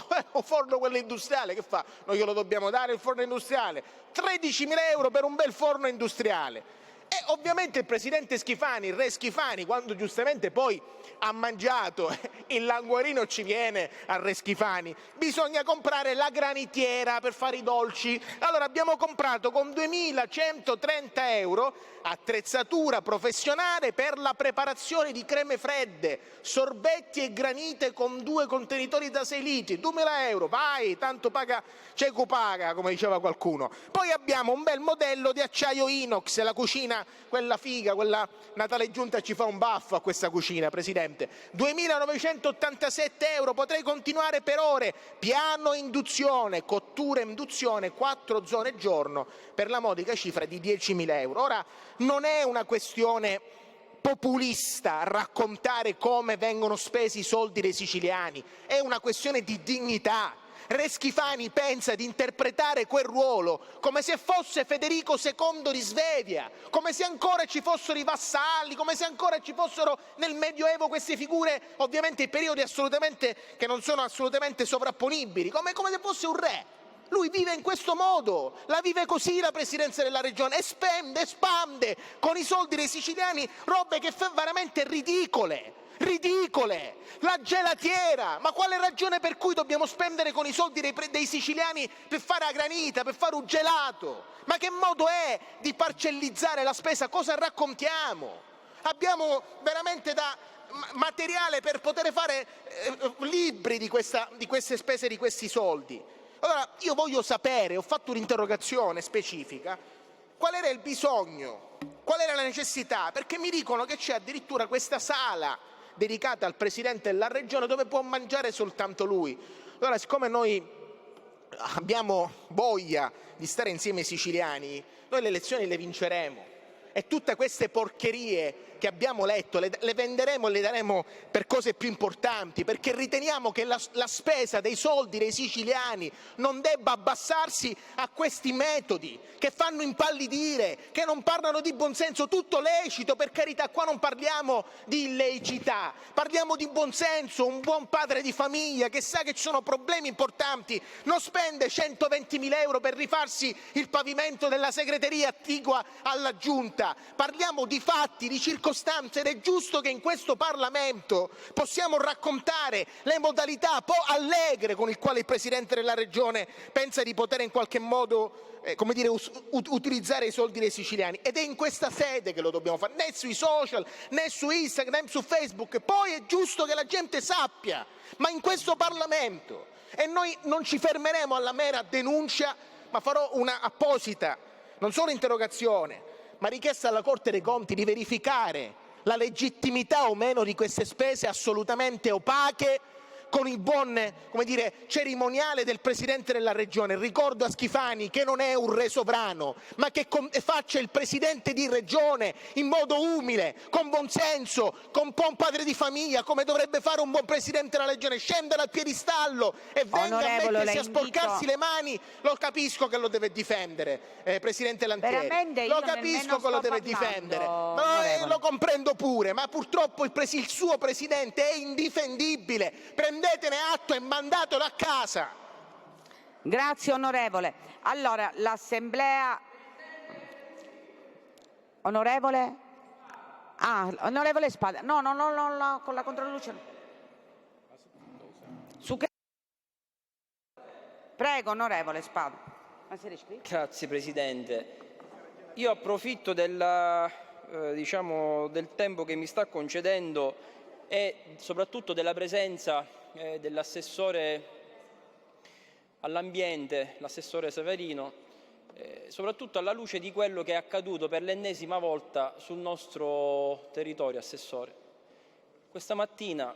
quello industriale, che fa? Noi glielo dobbiamo dare il forno industriale? 13.000 euro per un bel forno industriale. E ovviamente il Presidente Schifani, il Re Schifani, quando giustamente poi ha mangiato il languorino ci viene al Re Schifani, bisogna comprare la granitiera per fare i dolci. Allora abbiamo comprato con 2.130 euro attrezzatura professionale per la preparazione di creme fredde, sorbetti e granite con 2 contenitori da 6 litri, 2.000 euro, vai, tanto paga, ceco paga, come diceva qualcuno. Poi abbiamo un bel modello di acciaio inox, la cucina, quella figa, quella Natale Giunta ci fa un baffo a questa cucina, Presidente, 2.987 euro, potrei continuare per ore, piano induzione, cottura e induzione, 4 zone giorno, per la modica cifra di 10.000 euro. Ora, non è una questione populista raccontare come vengono spesi i soldi dei siciliani, è una questione di dignità. Re Schifani pensa di interpretare quel ruolo come se fosse Federico II di Svevia, come se ancora ci fossero i vassalli, come se ancora ci fossero nel Medioevo queste figure, ovviamente in periodi che non sono assolutamente sovrapponibili, come se fosse un re. Lui vive in questo modo, la vive così la presidenza della regione, e spande con i soldi dei siciliani robe che fa veramente ridicole. La gelatiera, ma quale ragione per cui dobbiamo spendere con i soldi dei siciliani per fare la granita, per fare un gelato? Ma che modo è di parcellizzare la spesa? Cosa raccontiamo? Abbiamo veramente materiale per poter fare libri di queste spese, di questi soldi. Allora io voglio sapere, ho fatto un'interrogazione specifica, qual era il bisogno, qual era la necessità, perché mi dicono che c'è addirittura questa sala dedicata al Presidente della Regione dove può mangiare soltanto lui. Allora, siccome noi abbiamo voglia di stare insieme ai siciliani, noi le elezioni le vinceremo e tutte queste porcherie che abbiamo letto le venderemo e le daremo per cose più importanti, perché riteniamo che la spesa dei soldi dei siciliani non debba abbassarsi a questi metodi che fanno impallidire, che non parlano di buonsenso. Tutto lecito, per carità, qua non parliamo di illecità, parliamo di buonsenso. Un buon padre di famiglia che sa che ci sono problemi importanti non spende 120.000 euro per rifarsi il pavimento della segreteria attigua alla giunta. Parliamo di fatti, di circostanze, ed è giusto che in questo Parlamento possiamo raccontare le modalità allegre con il quale il Presidente della Regione pensa di poter in qualche modo utilizzare i soldi dei siciliani, ed è in questa sede che lo dobbiamo fare, né sui social, né su Instagram, né su Facebook. Poi è giusto che la gente sappia, ma in questo Parlamento. E noi non ci fermeremo alla mera denuncia, ma farò una apposita, non solo interrogazione, ma richiesta alla Corte dei Conti di verificare la legittimità o meno di queste spese assolutamente opache, con il buon cerimoniale del Presidente della Regione. Ricordo a Schifani che non è un re sovrano, ma che faccia il Presidente di Regione in modo umile, con buon senso, con un buon padre di famiglia, come dovrebbe fare un buon Presidente della Regione. Scenda dal piedistallo e venga a mettersi a sporcarsi le mani. Lo capisco che lo deve difendere, Presidente Lantieri, lo capisco che lo deve difendere, lo comprendo pure, ma purtroppo il suo Presidente è indifendibile. Prendetene atto e mandatelo a casa. Grazie onorevole. Allora, l'Assemblea... Onorevole? Onorevole Spada. No, con la controluce. Prego, onorevole Spada. Grazie Presidente. Io approfitto del tempo che mi sta concedendo e soprattutto della presenza dell'assessore all'ambiente, l'assessore Severino, soprattutto alla luce di quello che è accaduto per l'ennesima volta sul nostro territorio, Assessore. Questa mattina,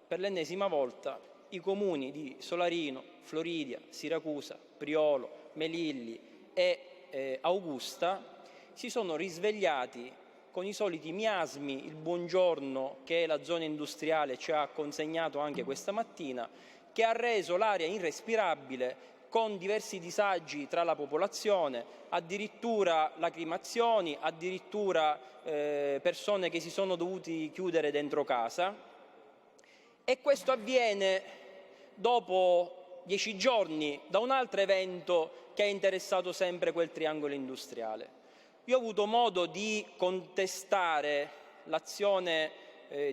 per l'ennesima volta, i comuni di Solarino, Floridia, Siracusa, Priolo, Melilli e Augusta si sono risvegliati con i soliti miasmi, il buongiorno che la zona industriale ci ha consegnato anche questa mattina, che ha reso l'aria irrespirabile, con diversi disagi tra la popolazione, addirittura lacrimazioni, addirittura persone che si sono dovuti chiudere dentro casa. E questo avviene dopo 10 giorni da un altro evento che ha interessato sempre quel triangolo industriale. Io ho avuto modo di contestare l'azione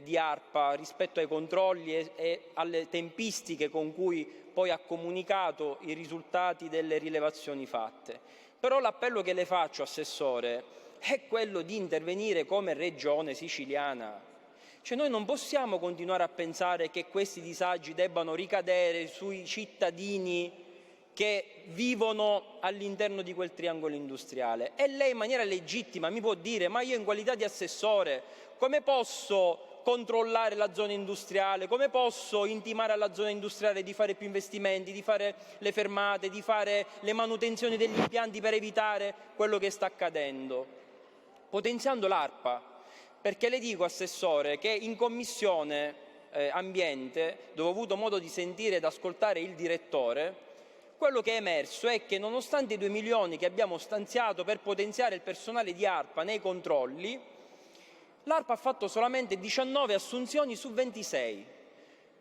di ARPA rispetto ai controlli e alle tempistiche con cui poi ha comunicato i risultati delle rilevazioni fatte. Però l'appello che le faccio, Assessore, è quello di intervenire come Regione siciliana. Cioè, noi non possiamo continuare a pensare che questi disagi debbano ricadere sui cittadini che vivono all'interno di quel triangolo industriale. E lei in maniera legittima mi può dire: ma io in qualità di assessore come posso controllare la zona industriale, come posso intimare alla zona industriale di fare più investimenti, di fare le fermate, di fare le manutenzioni degli impianti per evitare quello che sta accadendo? Potenziando l'ARPA, perché le dico, Assessore, che in Commissione Ambiente, dove ho avuto modo di sentire ed ascoltare il direttore, quello che è emerso è che nonostante i 2 milioni che abbiamo stanziato per potenziare il personale di ARPA nei controlli, l'ARPA ha fatto solamente 19 assunzioni su 26,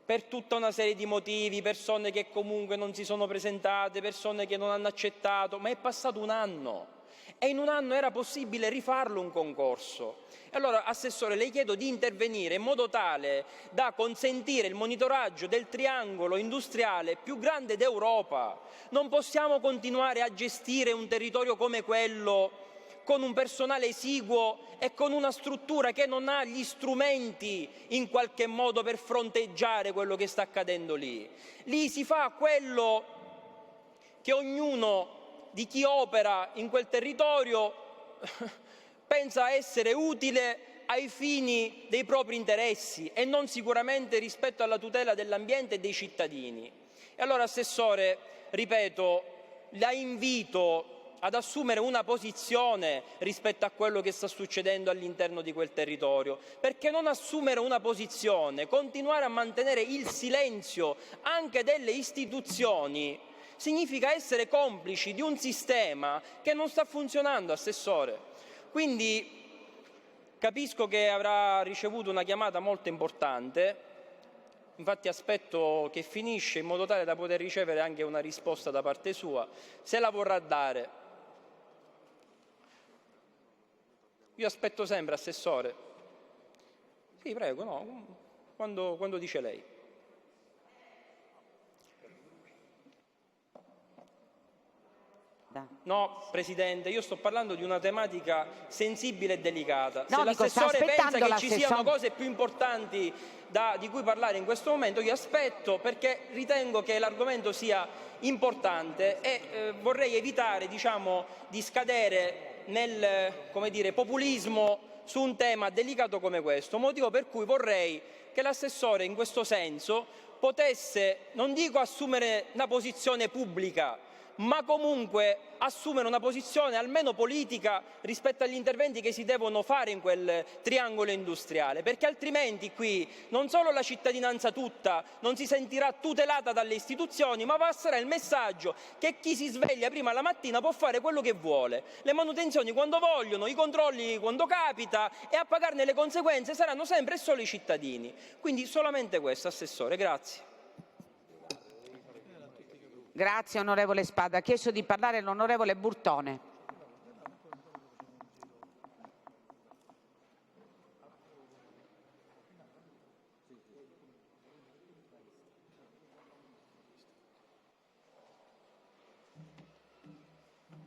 per tutta una serie di motivi, persone che comunque non si sono presentate, persone che non hanno accettato, ma è passato un anno e in un anno era possibile rifarlo un concorso. Allora, Assessore, le chiedo di intervenire in modo tale da consentire il monitoraggio del triangolo industriale più grande d'Europa. Non possiamo continuare a gestire un territorio come quello con un personale esiguo e con una struttura che non ha gli strumenti in qualche modo per fronteggiare quello che sta accadendo lì. Lì si fa quello che ognuno di chi opera in quel territorio pensa essere utile ai fini dei propri interessi e non sicuramente rispetto alla tutela dell'ambiente e dei cittadini. E allora, Assessore, ripeto, la invito ad assumere una posizione rispetto a quello che sta succedendo all'interno di quel territorio, perché non assumere una posizione, continuare a mantenere il silenzio anche delle istituzioni, significa essere complici di un sistema che non sta funzionando, Assessore. Quindi capisco che avrà ricevuto una chiamata molto importante, infatti aspetto che finisce in modo tale da poter ricevere anche una risposta da parte sua, se la vorrà dare. Io aspetto sempre, Assessore. Sì, prego, no, quando dice lei. No, Presidente, io sto parlando di una tematica sensibile e delicata. No, se l'assessore pensa che ci siano l'assessore. cose più importanti di cui parlare in questo momento, io aspetto, perché ritengo che l'argomento sia importante e vorrei evitare, diciamo, di scadere nel, come dire, populismo su un tema delicato come questo, motivo per cui vorrei che l'assessore in questo senso potesse, non dico assumere una posizione pubblica, ma comunque assumere una posizione almeno politica rispetto agli interventi che si devono fare in quel triangolo industriale, perché altrimenti qui non solo la cittadinanza tutta non si sentirà tutelata dalle istituzioni, ma passerà il messaggio che chi si sveglia prima la mattina può fare quello che vuole, le manutenzioni quando vogliono, i controlli quando capita, e a pagarne le conseguenze saranno sempre e solo i cittadini. Quindi solamente questo, Assessore, grazie. Grazie onorevole Spada. Ha chiesto di parlare l'onorevole Burtone.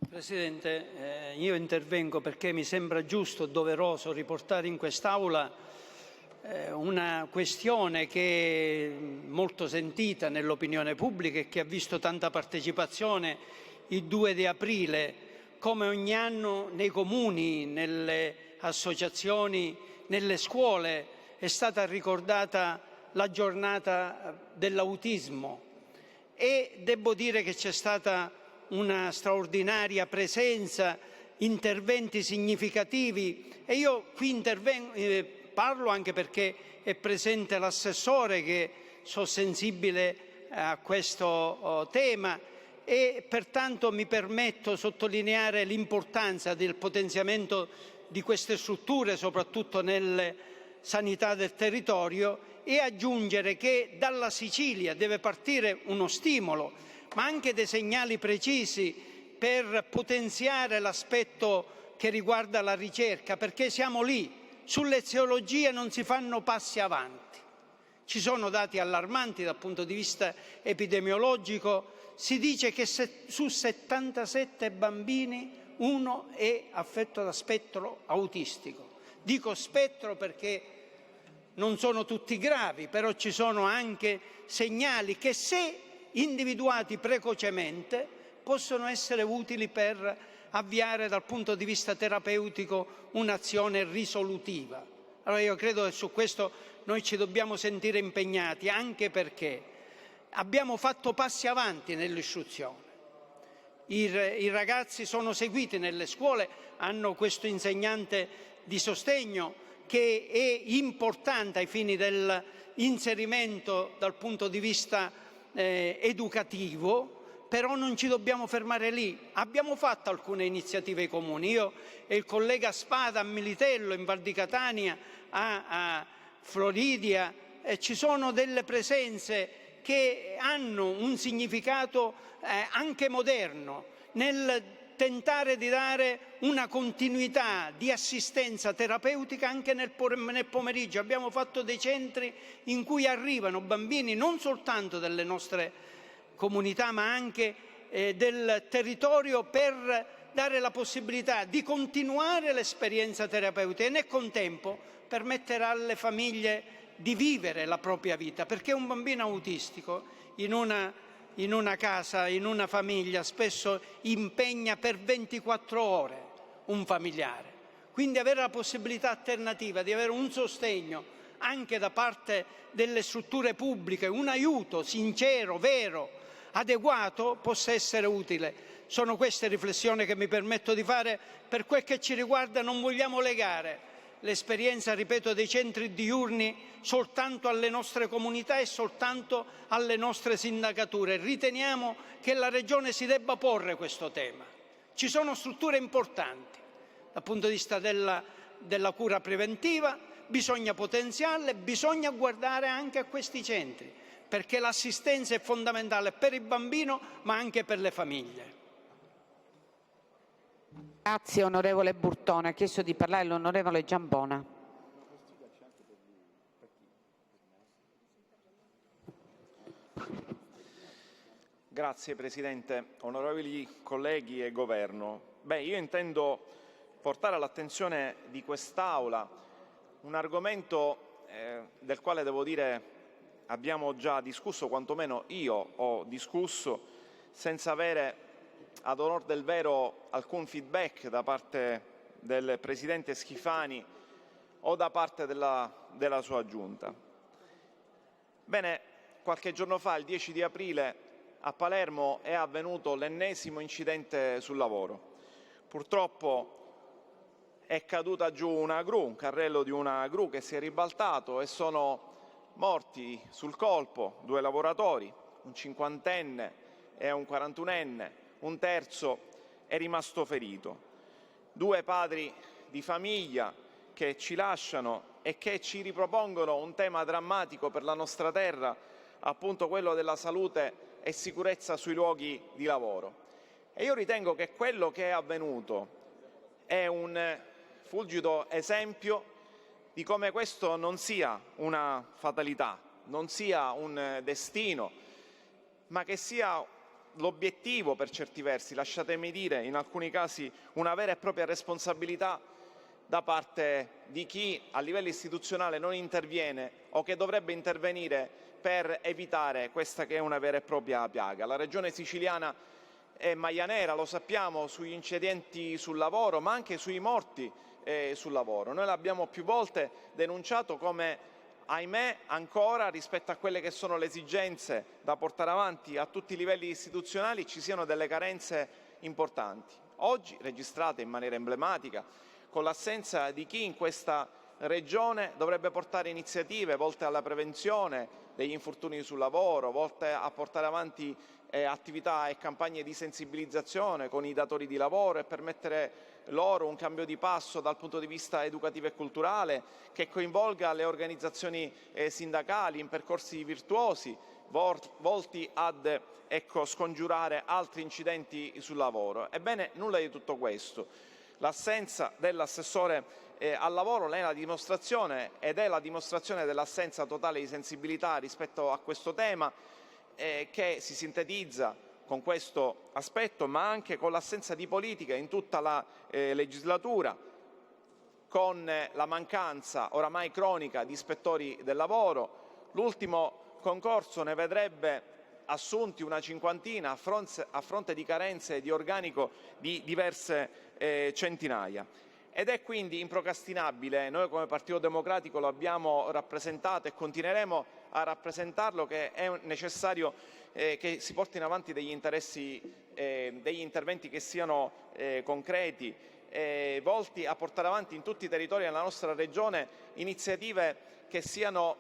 Presidente, io intervengo perché mi sembra giusto e doveroso riportare in quest'Aula una questione che è molto sentita nell'opinione pubblica e che ha visto tanta partecipazione il 2 di aprile. Come ogni anno nei comuni, nelle associazioni, nelle scuole è stata ricordata la giornata dell'autismo e devo dire che c'è stata una straordinaria presenza, interventi significativi e io qui parlo anche perché è presente l'assessore, che sono sensibile a questo tema e pertanto mi permetto di sottolineare l'importanza del potenziamento di queste strutture, soprattutto nelle sanità del territorio, e aggiungere che dalla Sicilia deve partire uno stimolo, ma anche dei segnali precisi per potenziare l'aspetto che riguarda la ricerca, perché siamo lì. Sull'eziologia non si fanno passi avanti. Ci sono dati allarmanti dal punto di vista epidemiologico. Si dice che su 77 bambini uno è affetto da spettro autistico. Dico spettro perché non sono tutti gravi, però ci sono anche segnali che, se individuati precocemente, possono essere utili per avviare dal punto di vista terapeutico un'azione risolutiva. Allora io credo che su questo noi ci dobbiamo sentire impegnati, anche perché abbiamo fatto passi avanti nell'istruzione. I ragazzi sono seguiti nelle scuole, hanno questo insegnante di sostegno che è importante ai fini dell'inserimento dal punto di vista educativo, però non ci dobbiamo fermare lì. Abbiamo fatto alcune iniziative comuni, io e il collega Spada a Militello, in Val di Catania, a Floridia, ci sono delle presenze che hanno un significato anche moderno nel tentare di dare una continuità di assistenza terapeutica anche nel pomeriggio. Abbiamo fatto dei centri in cui arrivano bambini non soltanto delle nostre comunità ma anche del territorio, per dare la possibilità di continuare l'esperienza terapeutica e nel contempo permettere alle famiglie di vivere la propria vita, perché un bambino autistico in una casa, in una famiglia, spesso impegna per 24 ore un familiare. Quindi avere la possibilità alternativa di avere un sostegno anche da parte delle strutture pubbliche, un aiuto sincero, vero, adeguato, possa essere utile. Sono queste riflessioni che mi permetto di fare. Per quel che ci riguarda non vogliamo legare l'esperienza, ripeto, dei centri diurni soltanto alle nostre comunità e soltanto alle nostre sindacature. Riteniamo che la Regione si debba porre questo tema. Ci sono strutture importanti dal punto di vista della cura preventiva, bisogna potenziarle, bisogna guardare anche a questi centri, perché l'assistenza è fondamentale per il bambino ma anche per le famiglie. Grazie onorevole Burtone. Ha chiesto di parlare l'onorevole Giambona. Grazie Presidente, onorevoli colleghi e Governo. Io intendo portare all'attenzione di quest'Aula un argomento del quale devo dire abbiamo già discusso, quantomeno io ho discusso, senza avere ad onor del vero alcun feedback da parte del Presidente Schifani o da parte della sua Giunta. Bene, qualche giorno fa, il 10 di aprile, a Palermo è avvenuto l'ennesimo incidente sul lavoro. Purtroppo è caduta giù una gru, un carrello di una gru che si è ribaltato e sono morti sul colpo 2 lavoratori, un 50enne e un 41enne, un terzo è rimasto ferito. 2 padri di famiglia che ci lasciano e che ci ripropongono un tema drammatico per la nostra terra, appunto quello della salute e sicurezza sui luoghi di lavoro. E io ritengo che quello che è avvenuto è un fulgido esempio di come questo non sia una fatalità, non sia un destino, ma che sia l'obiettivo, per certi versi, lasciatemi dire, in alcuni casi una vera e propria responsabilità da parte di chi a livello istituzionale non interviene o che dovrebbe intervenire per evitare questa che è una vera e propria piaga. La Regione siciliana è maglia nera, lo sappiamo, sugli incidenti sul lavoro, ma anche sui morti sul lavoro. Noi l'abbiamo più volte denunciato come, ahimè, ancora rispetto a quelle che sono le esigenze da portare avanti a tutti i livelli istituzionali ci siano delle carenze importanti. Oggi registrate in maniera emblematica con l'assenza di chi in questa Regione dovrebbe portare iniziative volte alla prevenzione degli infortuni sul lavoro, volte a portare avanti attività e campagne di sensibilizzazione con i datori di lavoro e permettere loro un cambio di passo dal punto di vista educativo e culturale che coinvolga le organizzazioni sindacali in percorsi virtuosi volti ad scongiurare altri incidenti sul lavoro. Ebbene, nulla di tutto questo. L'assenza dell'assessore al lavoro è la dimostrazione dell'assenza totale di sensibilità rispetto a questo tema che si sintetizza con questo aspetto, ma anche con l'assenza di politica in tutta la legislatura, con la mancanza oramai cronica di ispettori del lavoro. L'ultimo concorso ne vedrebbe assunti una cinquantina a fronte di carenze di organico di diverse centinaia. Ed è quindi improcrastinabile, noi come Partito Democratico lo abbiamo rappresentato e continueremo a rappresentarlo, che è necessario che si portino avanti degli interventi che siano concreti volti a portare avanti in tutti i territori della nostra Regione iniziative che sono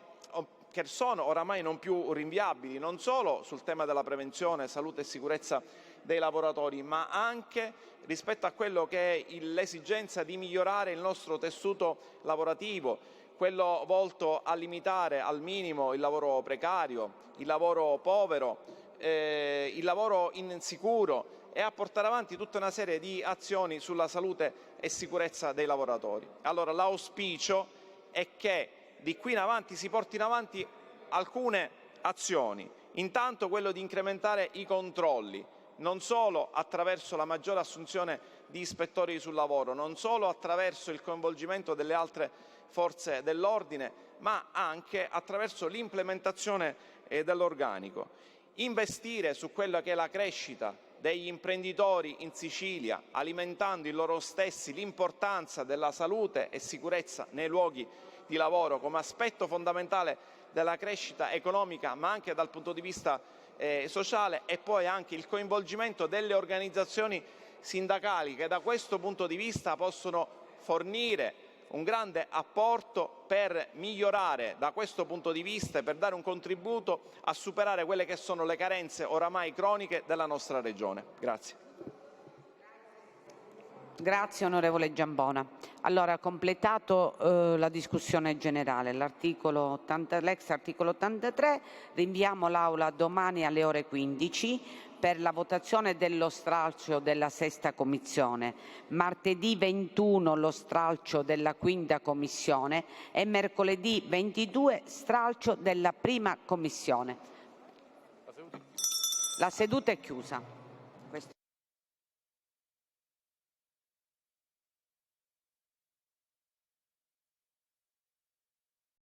oramai non più rinviabili, non solo sul tema della prevenzione, salute e sicurezza dei lavoratori, ma anche rispetto a quello che è l'esigenza di migliorare il nostro tessuto lavorativo, quello volto a limitare al minimo il lavoro precario, il lavoro povero, il lavoro insicuro e a portare avanti tutta una serie di azioni sulla salute e sicurezza dei lavoratori. Allora l'auspicio è che di qui in avanti si portino avanti alcune azioni. Intanto quello di incrementare i controlli, non solo attraverso la maggiore assunzione di ispettori sul lavoro, non solo attraverso il coinvolgimento delle altre forze dell'ordine, ma anche attraverso l'implementazione dell'organico. Investire su quella che è la crescita degli imprenditori in Sicilia, alimentando in loro stessi l'importanza della salute e sicurezza nei luoghi di lavoro come aspetto fondamentale della crescita economica, ma anche dal punto di vista sociale, e poi anche il coinvolgimento delle organizzazioni sindacali che da questo punto di vista possono fornire un grande apporto per migliorare da questo punto di vista e per dare un contributo a superare quelle che sono le carenze oramai croniche della nostra Regione. Grazie. Grazie onorevole Giambona. Allora, completato la discussione generale, l'ex articolo 83, rinviamo l'Aula domani alle ore 15 per la votazione dello stralcio della sesta commissione, martedì 21 lo stralcio della quinta commissione e mercoledì 22 stralcio della prima commissione. La seduta è chiusa.